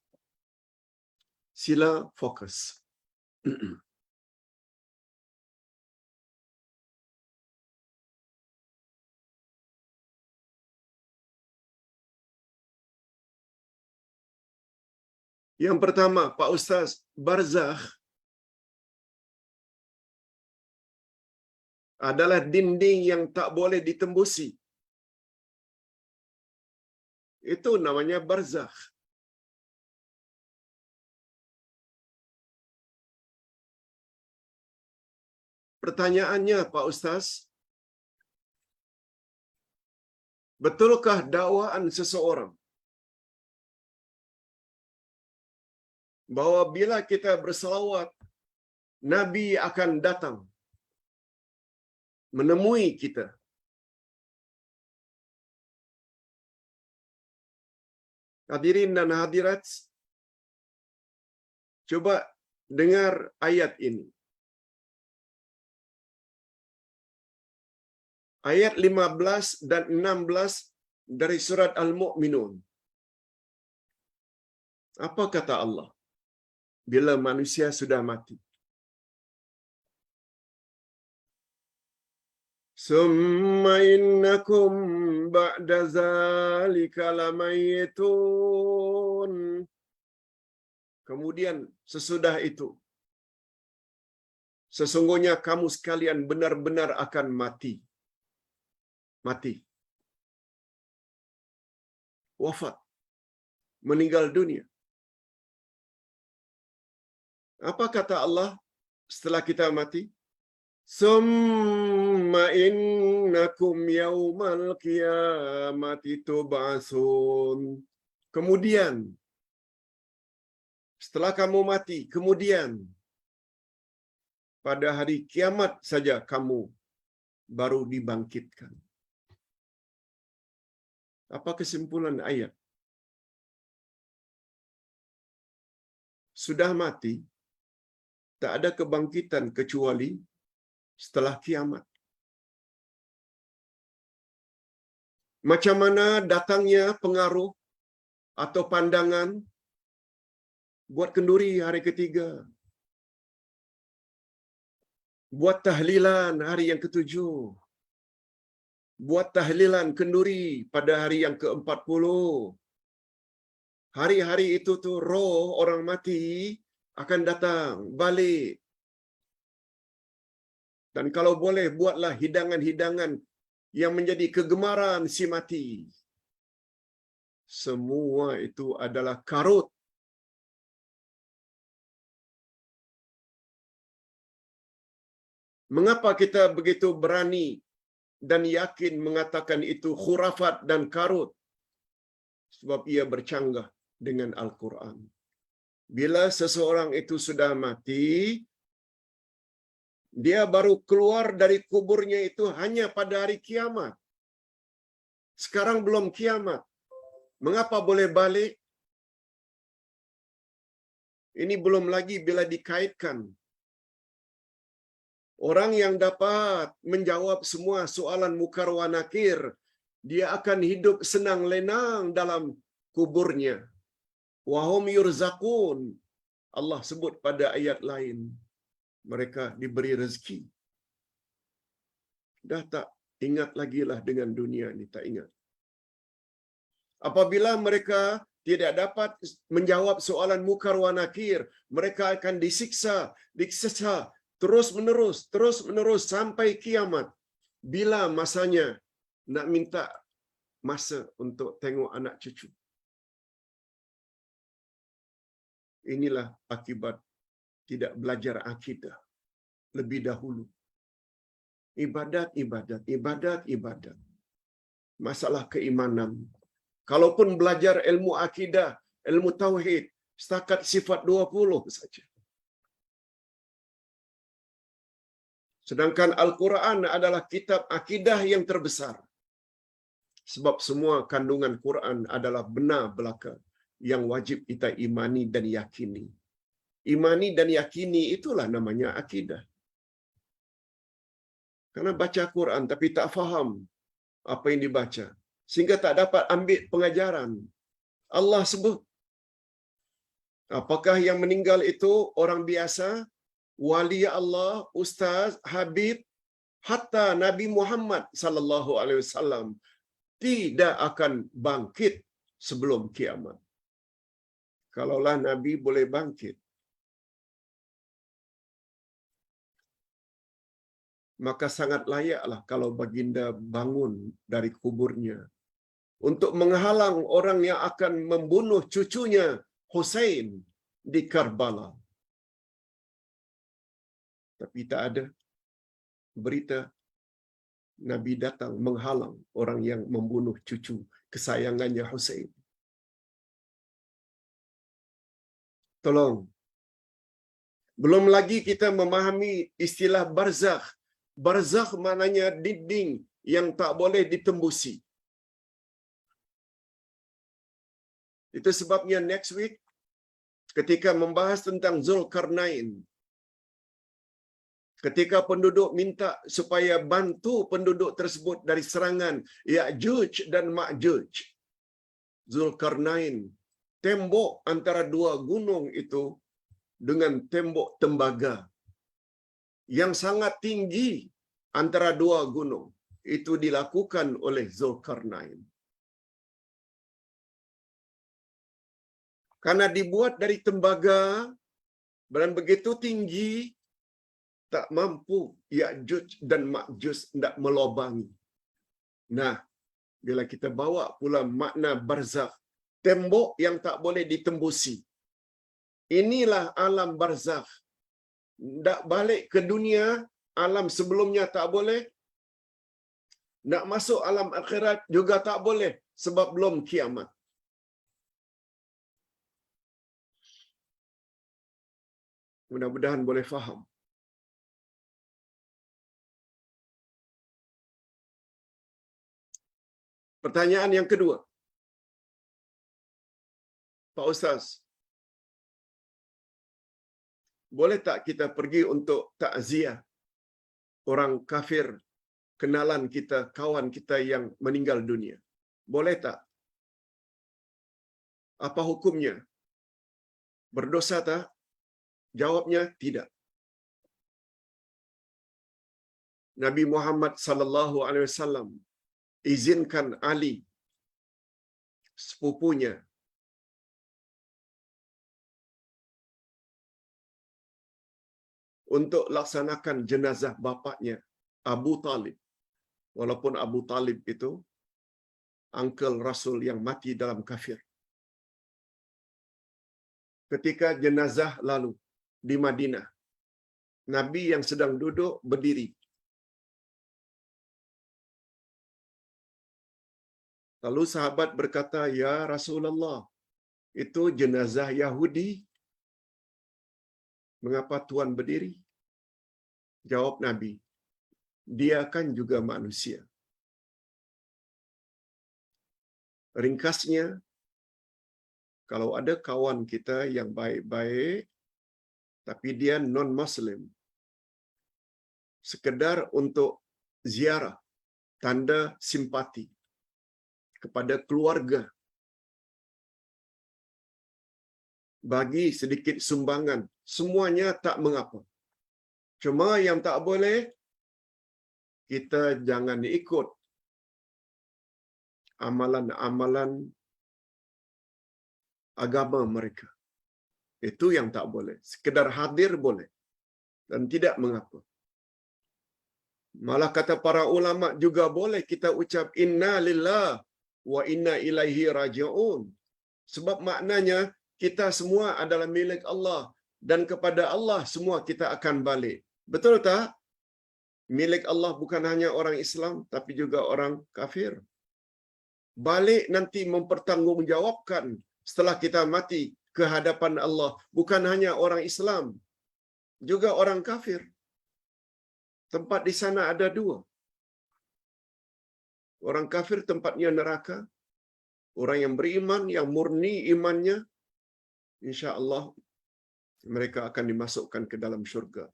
Sila fokus. Yang pertama, Pak Ustaz, barzakh adalah dinding yang tak boleh ditembusi. Itu namanya barzakh. Pertanyaannya, Pak Ustaz, betulkah dakwaan seseorang bahwa bila kita berselawat, Nabi akan datang menemui kita? Hadirin dan hadirat, coba dengar ayat ini. Ayat 15 dan 16 dari surat Al-Mu'minun. Apa kata Allah bila manusia sudah mati? Summa innakum ba'da zalika lamayitun. Kemudian sesudah itu, sesungguhnya kamu sekalian benar-benar akan mati. Mati. Wafat. Meninggal dunia. Apa kata Allah setelah kita mati? Summa innakum yaumal qiyamati tub'atsun. Kemudian, setelah kamu mati, kemudian pada hari kiamat saja kamu baru dibangkitkan. Apa kesimpulan ayat? Sudah mati, tak ada kebangkitan kecuali setelah kiamat. Macam mana datangnya pengaruh atau pandangan buat kenduri hari ketiga, buat tahlilan hari yang ketujuh, buat tahlilan kenduri pada hari yang ke-40. Hari-hari itu tuh roh orang mati akan datang balik. Dan kalau boleh, buatlah hidangan-hidangan yang menjadi kegemaran si mati. Semua itu adalah karut. Mengapa kita begitu berani dan yakin mengatakan itu khurafat dan karut? sebab ia bercanggah dengan Al-Quran. Bila seseorang itu sudah mati, dia baru keluar dari kuburnya itu hanya pada hari kiamat. Sekarang belum kiamat. Mengapa boleh balik? Ini belum lagi bila dikaitkan. Orang yang dapat menjawab semua soalan mukar wa nakir, dia akan hidup senang lenang dalam kuburnya. Wahum yurzaqun. Allah sebut pada ayat lain, mereka diberi rezeki. Dah tak ingat lagi lah dengan dunia ni, tak ingat. Apabila mereka tidak dapat menjawab soalan mukar wa nakir, mereka akan disiksa terus menerus sampai kiamat. Bila masanya nak minta masa untuk tengok anak cucu. Inilah akibat tidak belajar akidah lebih dahulu. Ibadat. Masalah keimanan. Kalaupun belajar ilmu akidah, ilmu tauhid, setakat sifat 20 saja. Sedangkan Al-Quran adalah kitab akidah yang terbesar. Sebab semua kandungan Quran adalah benar belaka yang wajib kita imani dan yakini. Imani dan yakini itulah namanya akidah. Karena baca Quran tapi tak faham apa yang dibaca, sehingga tak dapat ambil pengajaran. Allah sebut, apakah yang meninggal itu orang biasa, wali Allah, ustaz, habib, hatta Nabi Muhammad sallallahu alaihi wasallam tidak akan bangkit sebelum kiamat. Kalaulah Nabi boleh bangkit, maka sangat layaklah kalau baginda bangun dari kuburnya untuk menghalang orang yang akan membunuh cucunya Hussein di Karbala. Tapi tak ada berita Nabi datang menghalang orang yang membunuh cucu kesayangannya Hussein. Tolong. Belum lagi kita memahami istilah barzakh. Barzakh maknanya dinding yang tak boleh ditembusi. Itu sebabnya next week ketika membahas tentang Zulkarnain, ketika penduduk minta supaya bantu penduduk tersebut dari serangan Ya'juj dan Ma'juj, Zulkarnain, tembok antara dua gunung itu dengan tembok tembaga yang sangat tinggi antara dua gunung itu dilakukan oleh Zulkarnain. Karena dibuat dari tembaga dan begitu tinggi, tak mampu Ya'juj dan Ma'juj nak melobangi. Nah, bila kita bawa pula makna barzakh, tembok yang tak boleh ditembusi. Inilah alam barzakh. Nak balik ke dunia, alam sebelumnya tak boleh. Nak masuk alam akhirat juga tak boleh sebab belum kiamat. Mudah-mudahan boleh faham. Pertanyaan yang kedua. Pak Ustaz, boleh tak kita pergi untuk takziah orang kafir, kenalan kita, kawan kita yang meninggal dunia? Boleh tak? Apa hukumnya? Berdosa tak? Jawabnya tidak. Nabi Muhammad sallallahu alaihi wasallam izinkan Ali, sepupunya, untuk laksanakan jenazah bapaknya Abu Talib. Walaupun Abu Talib itu uncle Rasul yang mati dalam kafir. Ketika jenazah lalu di Madinah, Nabi yang sedang duduk berdiri. Lalu sahabat berkata, "Ya Rasulullah, itu jenazah Yahudi. Mengapa Tuan berdiri?" Jawab Nabi, "Dia kan juga manusia." Ringkasnya, kalau ada kawan kita yang baik-baik, tapi dia non-Muslim, sekedar untuk ziarah, tanda simpati kepada keluarga, bagi sedikit sumbangan, semuanya tak mengapa. Cuma yang tak boleh, kita jangan ikut amalan-amalan agama mereka. Itu yang tak boleh. Sekedar hadir boleh dan tidak mengapa. Malah kata para ulama juga boleh kita ucap inna lillah wa inna ilaihi raji'un. Sebab maknanya kita semua adalah milik Allah dan kepada Allah semua kita akan balik. Betul tak? Milik Allah bukan hanya orang Islam tapi juga orang kafir. Balik nanti mempertanggungjawabkan setelah kita mati ke hadapan Allah, bukan hanya orang Islam, juga orang kafir. Tempat di sana ada dua. Orang kafir tempatnya neraka. Orang yang beriman, yang murni imannya, insya Allah mereka akan dimasukkan ke dalam syurga.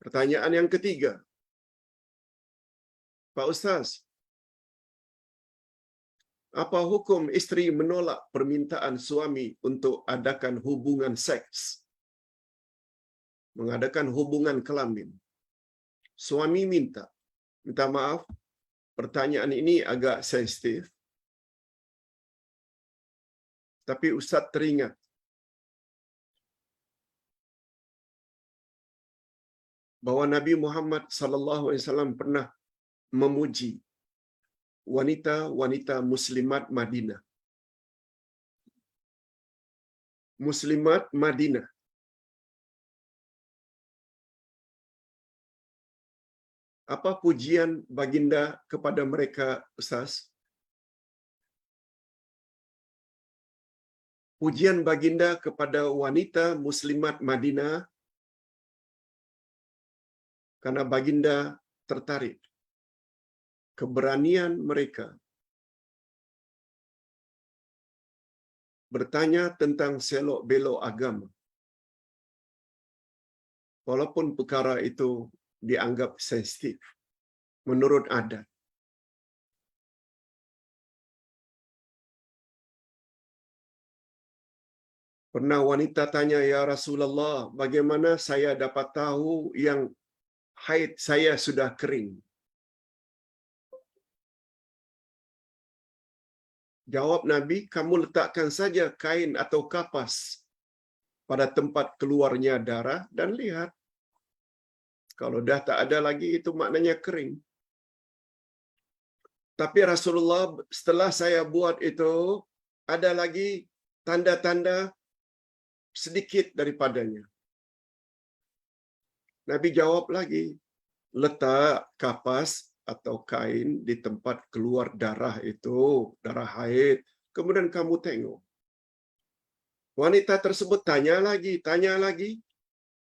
Pertanyaan yang ketiga, Pak Ustaz, apa hukum isteri menolak permintaan suami untuk adakan hubungan seks? Mengadakan hubungan kelamin. Suami minta maaf, pertanyaan ini agak sensitif. Tapi Ustaz teringat bahwa Nabi Muhammad SAW pernah memuji wanita-wanita muslimat Madinah. Muslimat Madinah. Apa pujian baginda kepada mereka, Ustaz? Pujian baginda kepada wanita muslimat Madinah karena baginda tertarik keberanian mereka bertanya tentang selok-belok agama. Walaupun perkara itu dianggap sensitif menurut adat. Pernah wanita tanya, "Ya Rasulullah, bagaimana saya dapat tahu yang haid saya sudah kering?" Jawab Nabi, "Kamu letakkan saja kain atau kapas pada tempat keluarnya darah dan lihat. Kalau dah tak ada lagi, itu maknanya kering." Tapi Rasulullah, setelah saya buat itu, ada lagi tanda-tanda sedikit daripadanya. Nabi jawab lagi, "Letak kapas atau kain di tempat keluar darah itu, darah haid. Kemudian kamu tengok." Wanita tersebut tanya lagi.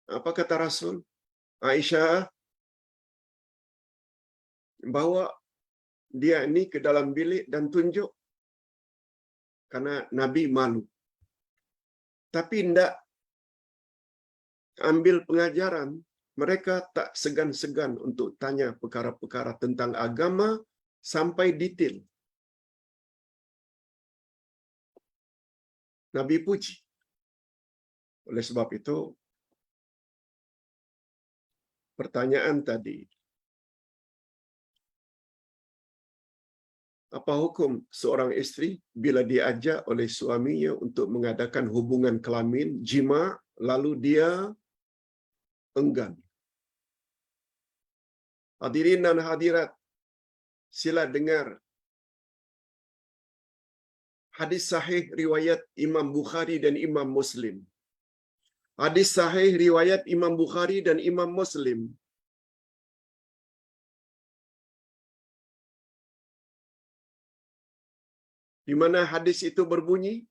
Apa kata Rasul? "Aisyah, bawa dia ini ke dalam bilik dan tunjuk." Karena Nabi malu. Tapi tidak ambil pengajaran. Mereka tak segan-segan untuk tanya perkara-perkara tentang agama sampai detail. Nabi puji. Oleh sebab itu, pertanyaan tadi, apa hukum seorang isteri bila diajak oleh suaminya untuk mengadakan hubungan kelamin, jima, lalu dia enggan? Hadirin dan hadirat, sila dengar hadis sahih riwayat Imam Bukhari dan Imam Muslim. Hadis sahih riwayat Imam Bukhari dan Imam Muslim. di mana hadis itu berbunyi,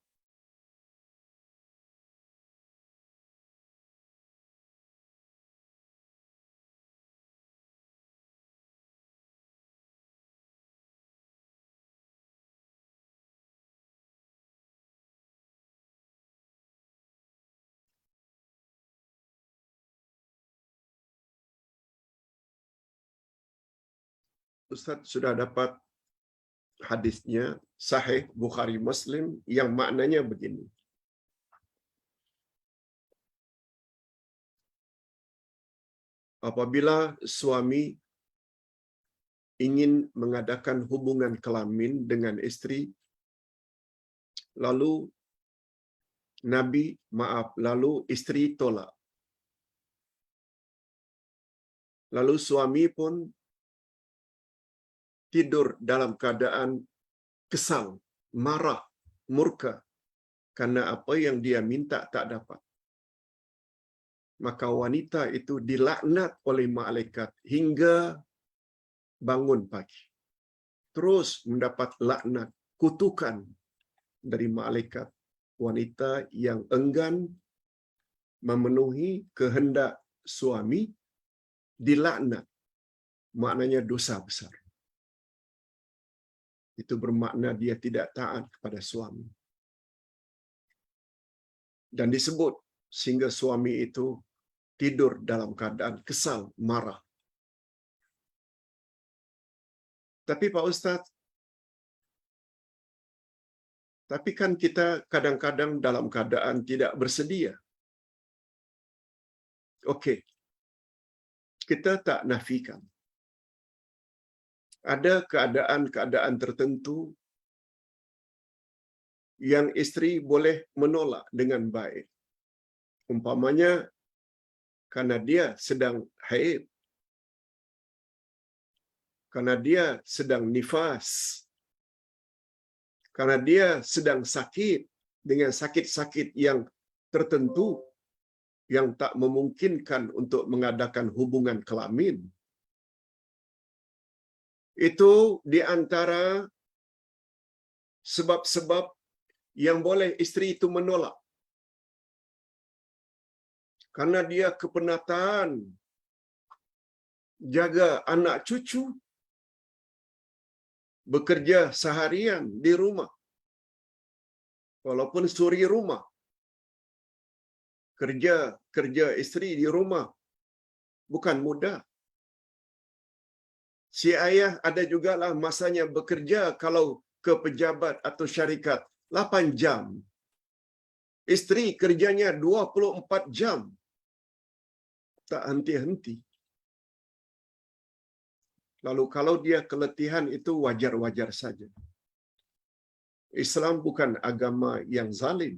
Ustaz sudah dapat hadisnya, sahih Bukhari Muslim, yang maknanya begini. Apabila suami ingin mengadakan hubungan kelamin dengan istri, lalu lalu istri tolak. Lalu suami pun tidur dalam keadaan kesal, marah, murka karena apa yang dia minta tak dapat. Maka wanita itu dilaknat oleh malaikat hingga bangun pagi. Terus mendapat laknat, kutukan dari malaikat. Wanita yang enggan memenuhi kehendak suami dilaknat. Maknanya dosa besar. Itu bermakna dia tidak taat kepada suami. Dan disebut sehingga suami itu tidur dalam keadaan kesal, marah. Tapi Pak Ustaz, tapi kan kita kadang-kadang dalam keadaan tidak bersedia. Okey, kita tak nafikan. Ada keadaan-keadaan tertentu yang isteri boleh menolak dengan baik. Umpamanya, karena dia sedang haid, karena dia sedang nifas, karena dia sedang sakit dengan sakit-sakit yang tertentu yang tak memungkinkan untuk mengadakan hubungan kelamin. Itu di antara sebab-sebab yang boleh isteri itu menolak. Karena dia kepenatan jaga anak cucu, bekerja seharian di rumah. Walaupun suri rumah, kerja isteri di rumah bukan mudah. Si ayah ada jugalah masanya bekerja kalau ke pejabat atau syarikat 8 jam. Isteri kerjanya 24 jam. Tak henti-henti. Lalu kalau dia keletihan itu wajar-wajar saja. Islam bukan agama yang zalim.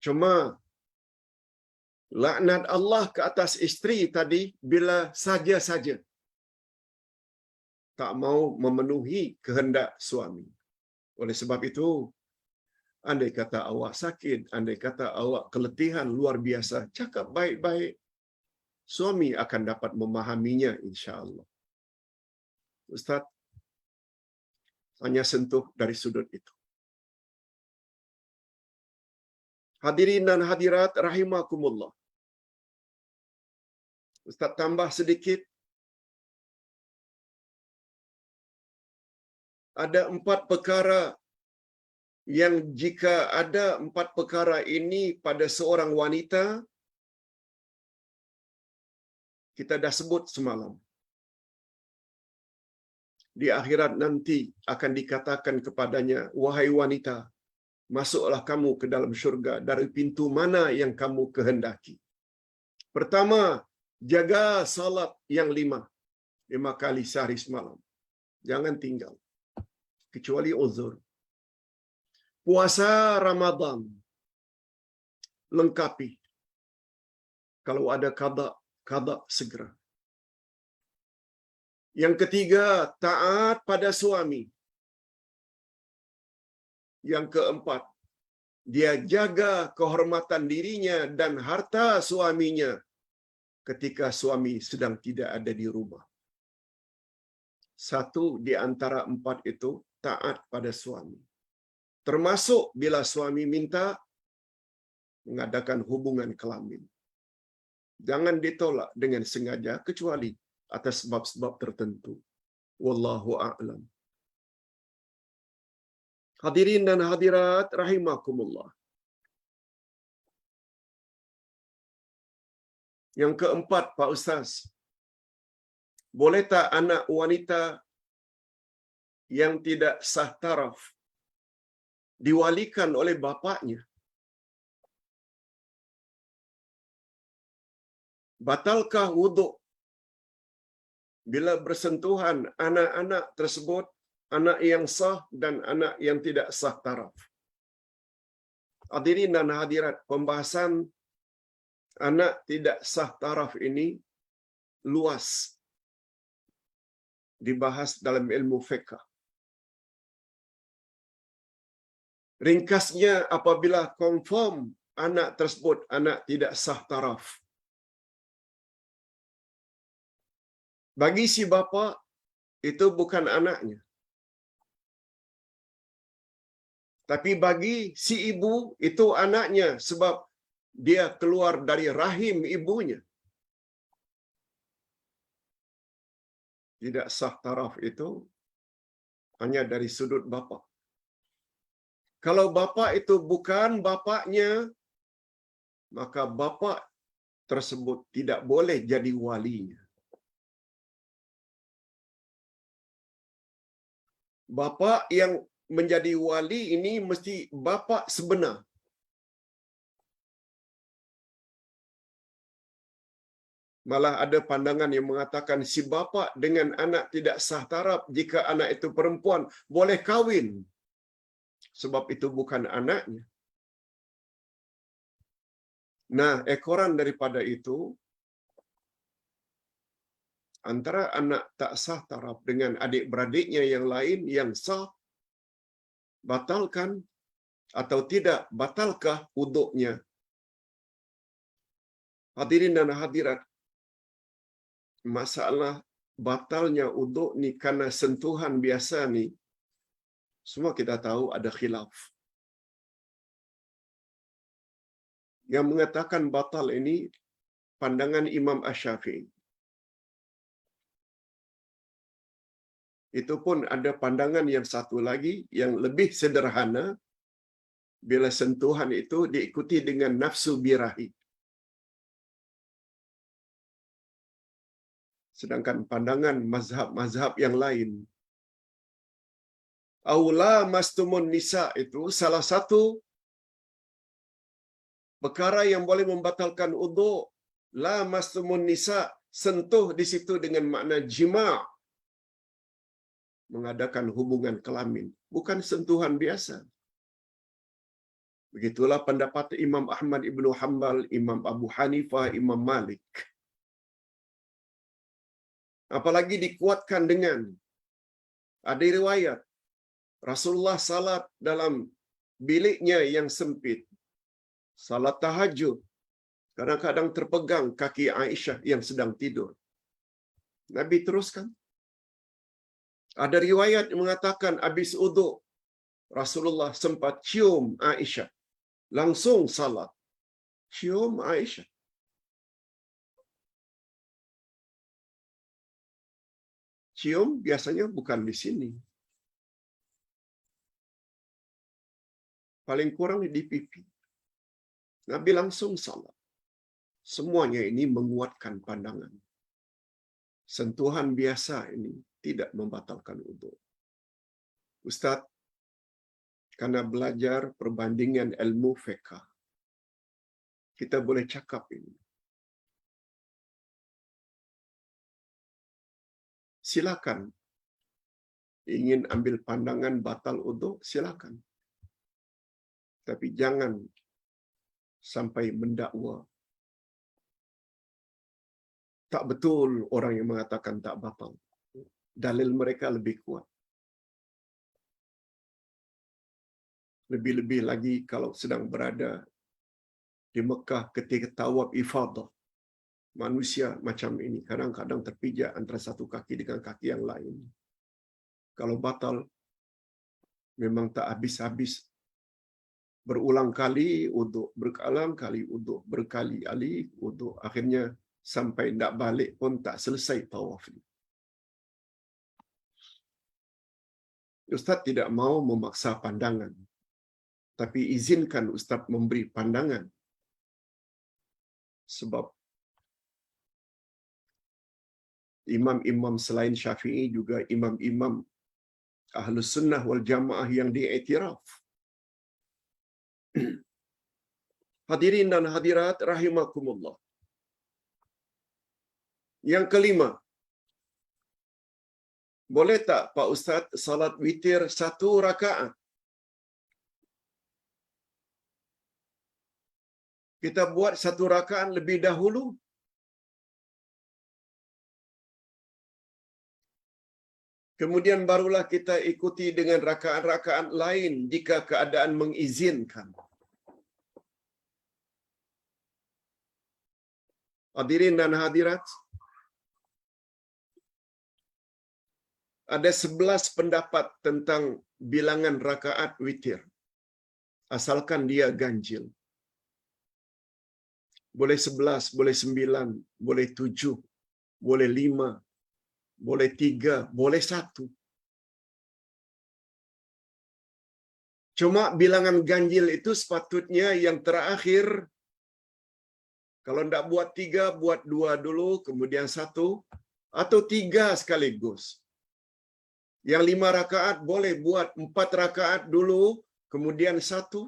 Cuma laknat Allah ke atas isteri tadi bila saja-saja tak mau memenuhi kehendak suami. Oleh sebab itu, andai kata awak sakit, andai kata awak keletihan luar biasa, cakap baik-baik. Suami akan dapat memahaminya insya-Allah. Ustaz, hanya sentuh dari sudut itu. Hadirin dan hadirat rahimakumullah. Ustaz tambah sedikit. Ada 4 perkara yang jika ada 4 perkara ini pada seorang wanita, kita dah sebut semalam. Di akhirat nanti akan dikatakan kepadanya, wahai wanita, masuklah kamu ke dalam syurga dari pintu mana yang kamu kehendaki. Pertama, jaga salat yang 5 kali sehari semalam. Jangan tinggal, kecuali uzur. Puasa Ramadan, lengkapi. Kalau ada qada segera. Yang ketiga, taat pada suami. Yang keempat, dia jaga kehormatan dirinya dan harta suaminya ketika suami sedang tidak ada di rumah. satu di antara empat itu taat pada suami. Termasuk bila suami minta mengadakan hubungan kelamin. Jangan ditolak dengan sengaja kecuali atas sebab-sebab tertentu. Wallahu a'lam. Hadirin dan hadirat rahimakumullah. Yang keempat, Pak Ustaz, boleh tak anak wanita yang tidak sah taraf diwalikan oleh bapaknya? Batalkah wuduk bila bersentuhan anak-anak tersebut, anak yang sah dan anak yang tidak sah taraf? Hadirin dan hadirat, pembahasan anak tidak sah taraf ini luas dibahas dalam ilmu fiqh. Ringkasnya, apabila confirm anak tersebut anak tidak sah taraf, bagi si bapa itu bukan anaknya. Tapi bagi si ibu itu anaknya sebab dia keluar dari rahim ibunya. Tidak sah taraf itu hanya dari sudut bapa. Kalau bapa itu bukan bapaknya, maka bapa tersebut tidak boleh jadi walinya. Bapa yang menjadi wali ini mesti bapa sebenar. Malah ada pandangan yang mengatakan si bapa dengan anak tidak sah taraf jika anak itu perempuan boleh kahwin sebab itu bukan anaknya. Nah, ekoran daripada itu, antara anak tak sah taraf dengan adik-beradiknya yang lain yang sah, batalkan atau tidak batalkah wuduknya? Hadirin dan hadirat, masalah batalnya wuduk ni karena sentuhan biasa ni, semua kita tahu ada khilaf. Yang mengatakan batal ini pandangan Imam Asy-Syafi'i. Itu pun ada pandangan yang satu lagi yang lebih sederhana, bila sentuhan itu diikuti dengan nafsu birahi. Sedangkan pandangan mazhab-mazhab yang lain, aula mastumun nisa itu salah satu perkara yang boleh membatalkan wuduk. La mastumun nisa, sentuh di situ dengan makna jima', mengadakan hubungan kelamin, bukan sentuhan biasa. Begitulah pendapat Imam Ahmad Ibnu Hanbal, Imam Abu Hanifah, Imam Malik. Apalagi dikuatkan dengan ada riwayat Rasulullah salat dalam biliknya yang sempit, salat tahajud, kadang-kadang terpegang kaki Aisyah yang sedang tidur. Nabi teruskan. Ada riwayat yang mengatakan habis uduk, Rasulullah sempat cium Aisyah. Langsung salat. Cium Aisyah. Cium biasanya bukan di sini. Paling kurang di pipi. Nabi langsung salat. Semuanya ini menguatkan pandangan. Sentuhan biasa ini tidak membatalkan wuduk. Ustaz, karena belajar perbandingan ilmu fiqh, kita boleh cakap ini. Silakan. Ingin ambil pandangan batal wuduk, silakan. Tapi jangan sampai mendakwa. Tak betul orang yang mengatakan tak batal. Dalil mereka lebih kuat. Lebih-lebih lagi kalau sedang berada di Mekah ketika tawaf ifadah. Manusia macam ini kadang-kadang terpijak antara satu kaki dengan kaki yang lain. Kalau batal, memang tak habis-habis. Berulang kali untuk berulang kali untuk berkali-kali untuk akhirnya sampai nak balik pun tak selesai tawaf ni. Ustaz tidak mau memaksa pandangan, tapi izinkan Ustaz memberi pandangan. Sebab imam-imam selain Syafi'i juga imam-imam Ahlus Sunnah wal Jamaah yang diiktiraf. Hadirin dan hadirat rahimakumullah. Yang kelima, boleh tak Pak Ustaz salat witir 1 rakaat? Kita buat 1 rakaat lebih dahulu. Kemudian barulah kita ikuti dengan rakaat-rakaat lain jika keadaan mengizinkan. Hadirin dan hadirat, ada 11 pendapat tentang bilangan rakaat witir. Asalkan dia ganjil. Boleh 11, boleh 9, boleh 7, boleh 5, boleh 3, boleh 1. Cuma bilangan ganjil itu sepatutnya yang terakhir. Kalau tidak buat 3, buat 2 dulu, kemudian 1, atau 3 sekaligus. Yang 5 rakaat boleh buat 4 rakaat dulu, kemudian 1.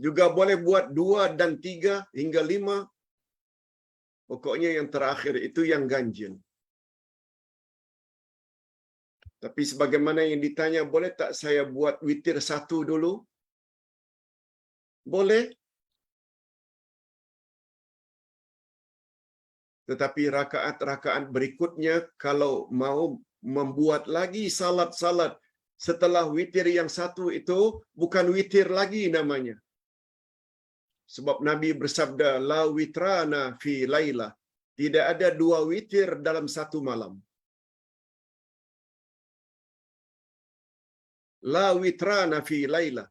Juga boleh buat 2 dan 3 hingga 5. Pokoknya yang terakhir itu yang ganjil. Tapi sebagaimana yang ditanya, boleh tak saya buat witir 1 dulu? Boleh. Tetapi rakaat-rakaat berikutnya kalau mau membuat lagi salat-salat setelah witir yang 1 itu, bukan witir lagi namanya. Sebab Nabi bersabda, la witrana fi lailah. Tidak ada 2 witir dalam 1 malam. La witrana fi lailah.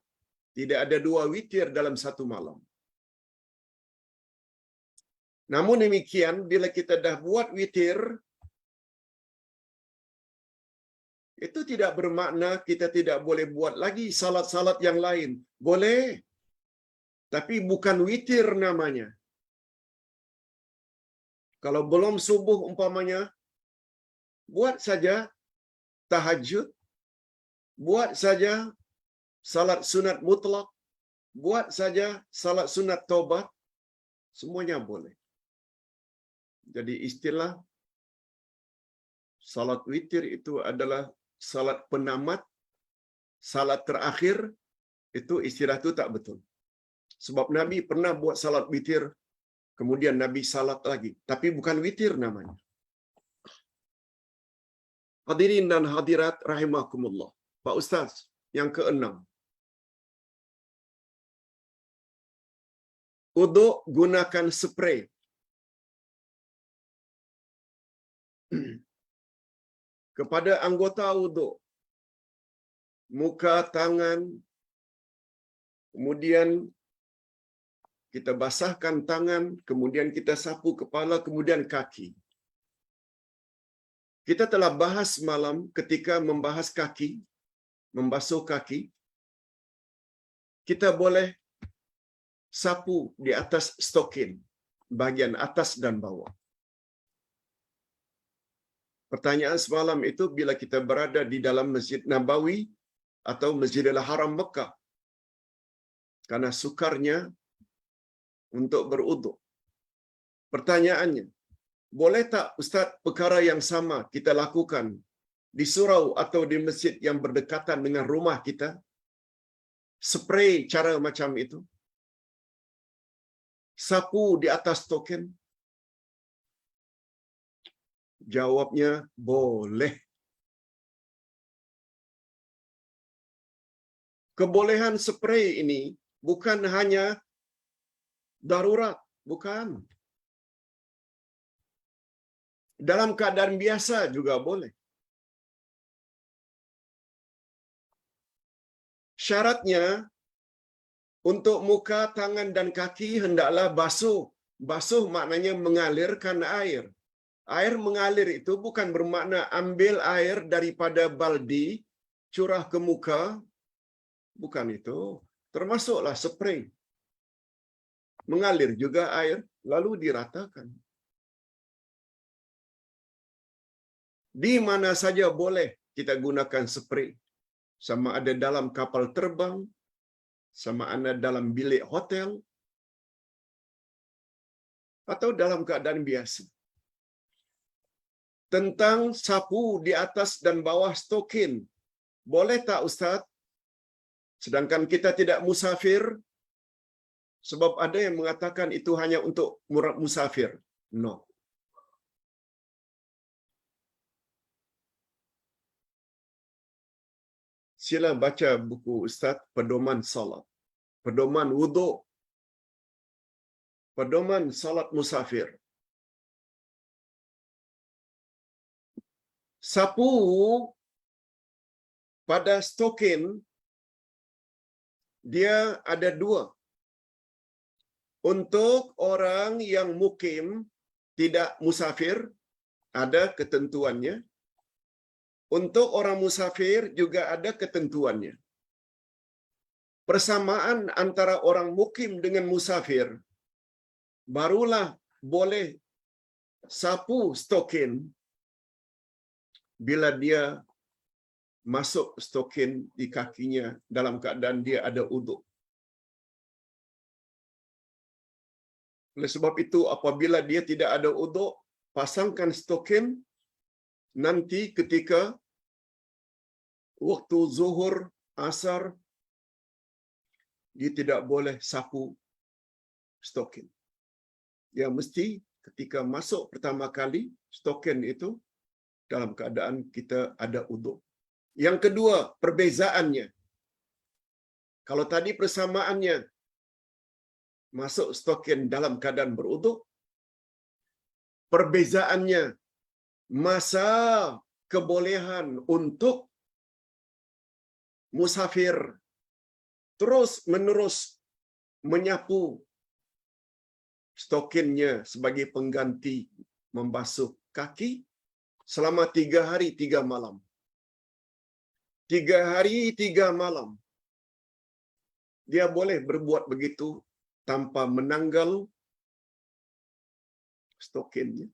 Tidak ada 2 witir dalam 1 malam. Namun demikian, bila kita dah buat witir, itu tidak bermakna kita tidak boleh buat lagi salat-salat yang lain. Boleh. Tapi bukan witir namanya. Kalau belum subuh umpamanya, buat saja tahajud, buat saja salat sunat mutlak, buat saja salat sunat taubat, semuanya boleh. Jadi istilah salat witir itu adalah salat penamat, salat terakhir, itu istilah itu tak betul. Sebab Nabi pernah buat salat witir, kemudian Nabi salat lagi. Tapi bukan witir namanya. Hadirin dan hadirat rahimakumullah. Pak Ustaz, yang keenam. Uduk gunakan spray. Kepada anggota uduk, muka, tangan, kemudian kita basahkan tangan, kemudian kita sapu kepala, kemudian kaki. Kita telah bahas malam ketika membahas kaki, membasuh kaki, kita boleh sapu di atas stokin, bagian atas dan bawah. Pertanyaan semalam itu bila kita berada di dalam Masjid Nabawi atau Masjidil Haram Mekah, karena sukarnya untuk beruduk. Pertanyaannya, boleh tak Ustaz perkara yang sama kita lakukan di surau atau di masjid yang berdekatan dengan rumah kita? Spray cara macam itu? Sapu di atas token? Jawabnya, boleh. Kebolehan spray ini bukan hanya darurat, bukan. Dalam keadaan biasa juga boleh. Syaratnya untuk muka, tangan dan kaki hendaklah basuh. Basuh maknanya mengalirkan air. Air mengalir itu bukan bermakna ambil air daripada baldi, curah ke muka. Bukan itu. Termasuklah spray. Mengalir juga air, lalu diratakan. Di mana saja boleh kita gunakan spray. Sama ada dalam kapal terbang, sama ada dalam bilik hotel, atau dalam keadaan biasa. Tentang sapu di atas dan bawah stokin. Boleh tak Ustaz? Sedangkan kita tidak musafir, sebab ada yang mengatakan itu hanya untuk musafir. No. Sila baca buku Ustaz Pedoman Salat, Pedoman Wuduk, Pedoman Salat Musafir. Sapu pada stokin dia ada dua. Untuk orang yang mukim, tidak musafir, ada ketentuannya. Untuk orang musafir juga ada ketentuannya. Persamaan antara orang mukim dengan musafir, barulah boleh sapu stokin bila dia masuk stokin di kakinya dalam keadaan dia ada uduk. Oleh sebab itu, apabila dia tidak ada uduk, pasangkan stokin, nanti ketika waktu zuhur, asar, dia tidak boleh sapu stokin. Dia mesti ketika masuk pertama kali, stokin itu dalam keadaan kita ada uduk. Yang kedua, perbezaannya. Kalau tadi persamaannya, masuk stokin dalam keadaan beruduk, perbezaannya masa kebolehan untuk musafir terus menerus menyapu stokinnya sebagai pengganti membasuh kaki selama 3 hari 3 malam. 3 hari 3 malam. Dia boleh berbuat begitu tanpa menanggal stokinnya.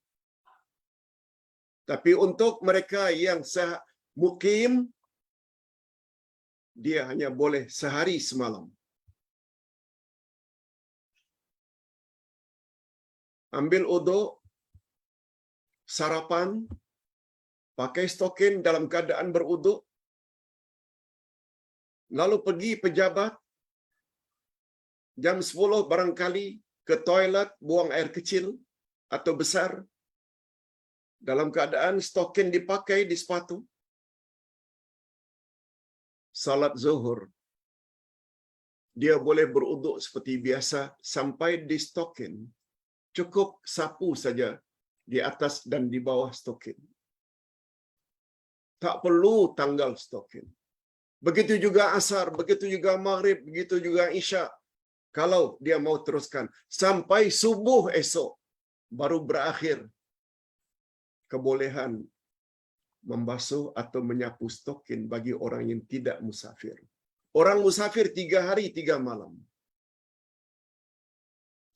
Tapi untuk mereka yang mukim, dia hanya boleh sehari semalam. Ambil uduk, sarapan, pakai stokin dalam keadaan beruduk, lalu pergi pejabat, jam 10 barangkali ke toilet, buang air kecil atau besar, dalam keadaan stokin dipakai di sepatu. Salat zuhur, dia boleh beruduk seperti biasa sampai di stokin. Cukup sapu saja di atas dan di bawah stokin. Tak perlu tanggal stokin. Begitu juga asar, begitu juga maghrib, begitu juga isya. Kalau dia mau teruskan sampai subuh esok, baru berakhir kebolehan membasuh atau menyapu stokin bagi orang yang tidak musafir. Orang musafir 3 hari 3 malam.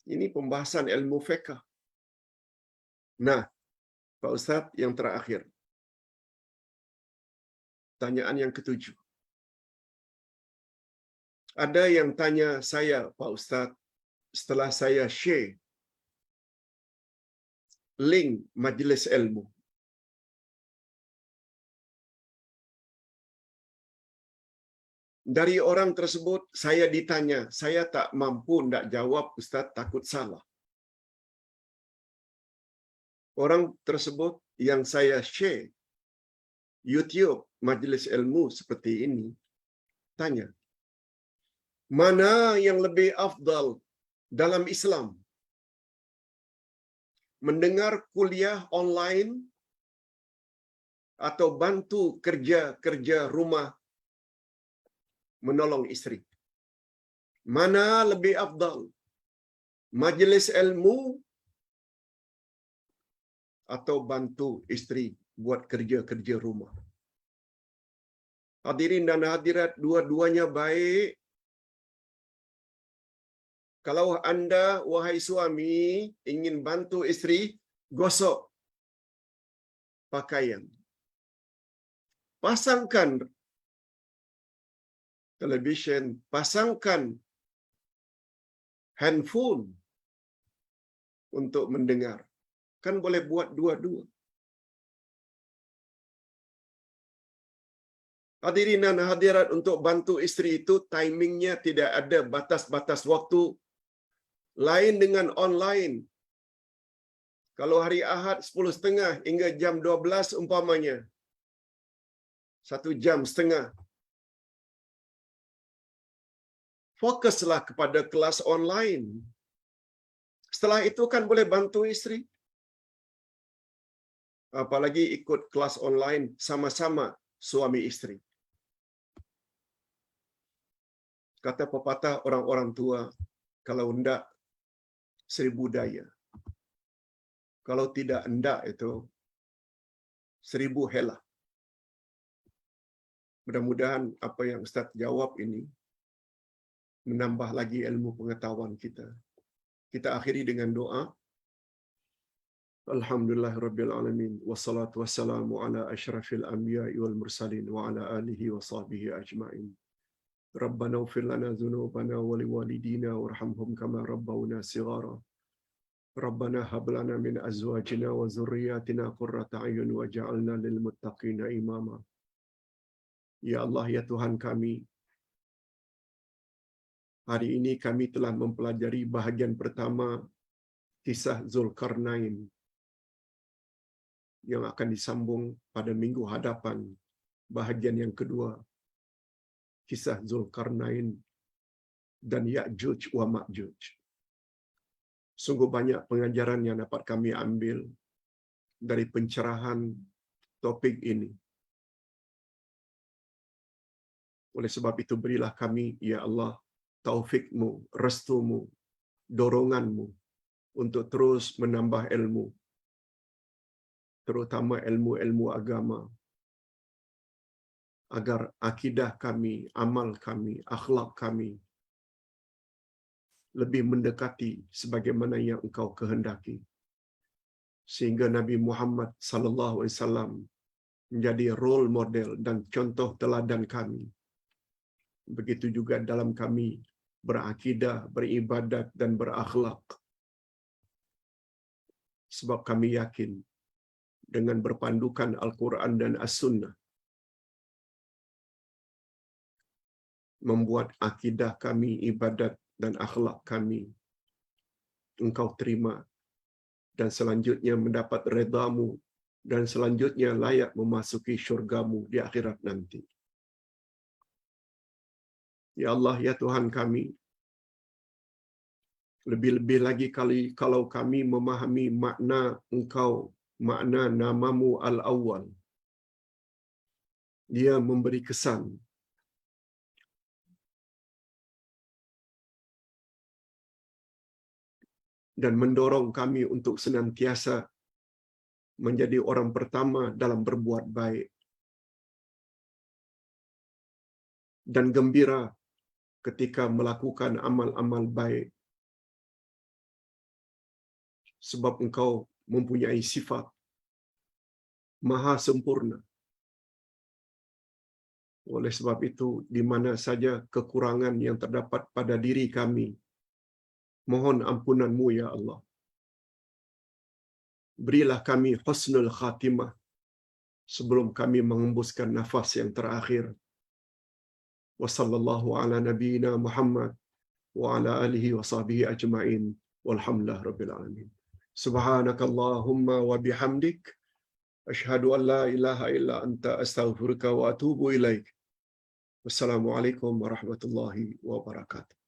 Ini pembahasan ilmu fiqh. Nah, Pak Ustaz, yang terakhir. Tanyaan yang ketujuh. Ada yang tanya saya, Pak Ustaz, setelah saya share link majlis ilmu. Dari orang tersebut, saya ditanya, saya tak mampu nak jawab, Ustaz, takut salah. Orang tersebut yang saya share YouTube majlis ilmu seperti ini, tanya, mana yang lebih afdal dalam Islam? Mendengar kuliah online atau bantu kerja-kerja rumah menolong isteri? Mana lebih afdal? Majlis ilmu atau bantu isteri buat kerja-kerja rumah? Hadirin dan hadirat, dua-duanya baik. Kalau anda, wahai suami, ingin bantu isteri, gosok pakaian. Pasangkan televisyen, pasangkan handphone untuk mendengar. Kan boleh buat dua-dua. Hadirin dan hadirat, untuk bantu isteri itu timingnya tidak ada batas-batas waktu. Lain dengan online. Kalau hari Ahad 10.30 hingga jam 12 umpamanya, 1 jam setengah. Fokuslah kepada kelas online. Setelah itu kan boleh bantu isteri. Apalagi ikut kelas online sama-sama suami isteri. Kata pepatah orang-orang tua, kalau endak 1000 daya. Kalau tidak endak itu 1000 hela. Mudah-mudahan apa yang Ustaz jawab ini menambah lagi ilmu pengetahuan kita. Kita akhiri dengan doa. Alhamdulillahirabbil alamin wassalatu wassalamu ala asyrafil anbiya'i wal mursalin wa ala alihi wa sahbihi ajma'in. Rabbana ighfir lana dzunubana wa liwalidina warhamhum kama rabbawna shighara. Rabbana hab lana min azwajina wa dzurriyyatina qurrata a'yun waj'alna lil muttaqina imama. Ya Allah, ya Tuhan kami, hari ini kami telah mempelajari bahagian pertama kisah Zulkarnain yang akan disambung pada minggu hadapan bahagian yang kedua, kisah Zulkarnain dan Ya'juj wa Ma'juj. Sungguh banyak pengajaran yang dapat kami ambil dari pencerahan topik ini. Oleh sebab itu, berilah kami, ya Allah, taufikmu, restumu, doronganmu untuk terus menambah ilmu, terutama ilmu-ilmu agama, agar akidah kami, amal kami, akhlak kami lebih mendekati sebagaimana yang Engkau kehendaki, sehingga Nabi Muhammad sallallahu alaihi wasallam menjadi role model dan contoh teladan kami. Begitu juga dalam kami berakidah, beribadat dan berakhlak. Sebab kami yakin dengan berpandukan Al-Quran dan As-Sunnah membuat akidah kami, ibadat dan akhlak kami Engkau terima, dan selanjutnya mendapat redha-Mu, dan selanjutnya layak memasuki syurga-Mu di akhirat nanti. Ya Allah, ya Tuhan kami, lebih-lebih lagi kalau kami memahami makna Engkau, makna nama-Mu Al-Awwal. Dia memberi kesan dan mendorong kami untuk senantiasa menjadi orang pertama dalam berbuat baik, dan gembira ketika melakukan amal-amal baik, sebab Engkau mempunyai sifat maha sempurna. Oleh sebab itu, di mana saja kekurangan yang terdapat pada diri kami, mohon ampunan-Mu ya Allah. Berilah kami husnul khatimah sebelum kami mengembuskan nafas yang terakhir. Wa sallallahu ala nabiyyina Muhammad wa ala alihi wa sahbihi ajma'in. Walhamdulillah rabbil alamin. Subhanakallahumma wa bihamdik, asyhadu an la ilaha illa anta, astaghfiruka wa atubu ilaik. Wassalamualaikum warahmatullahi wabarakatuh.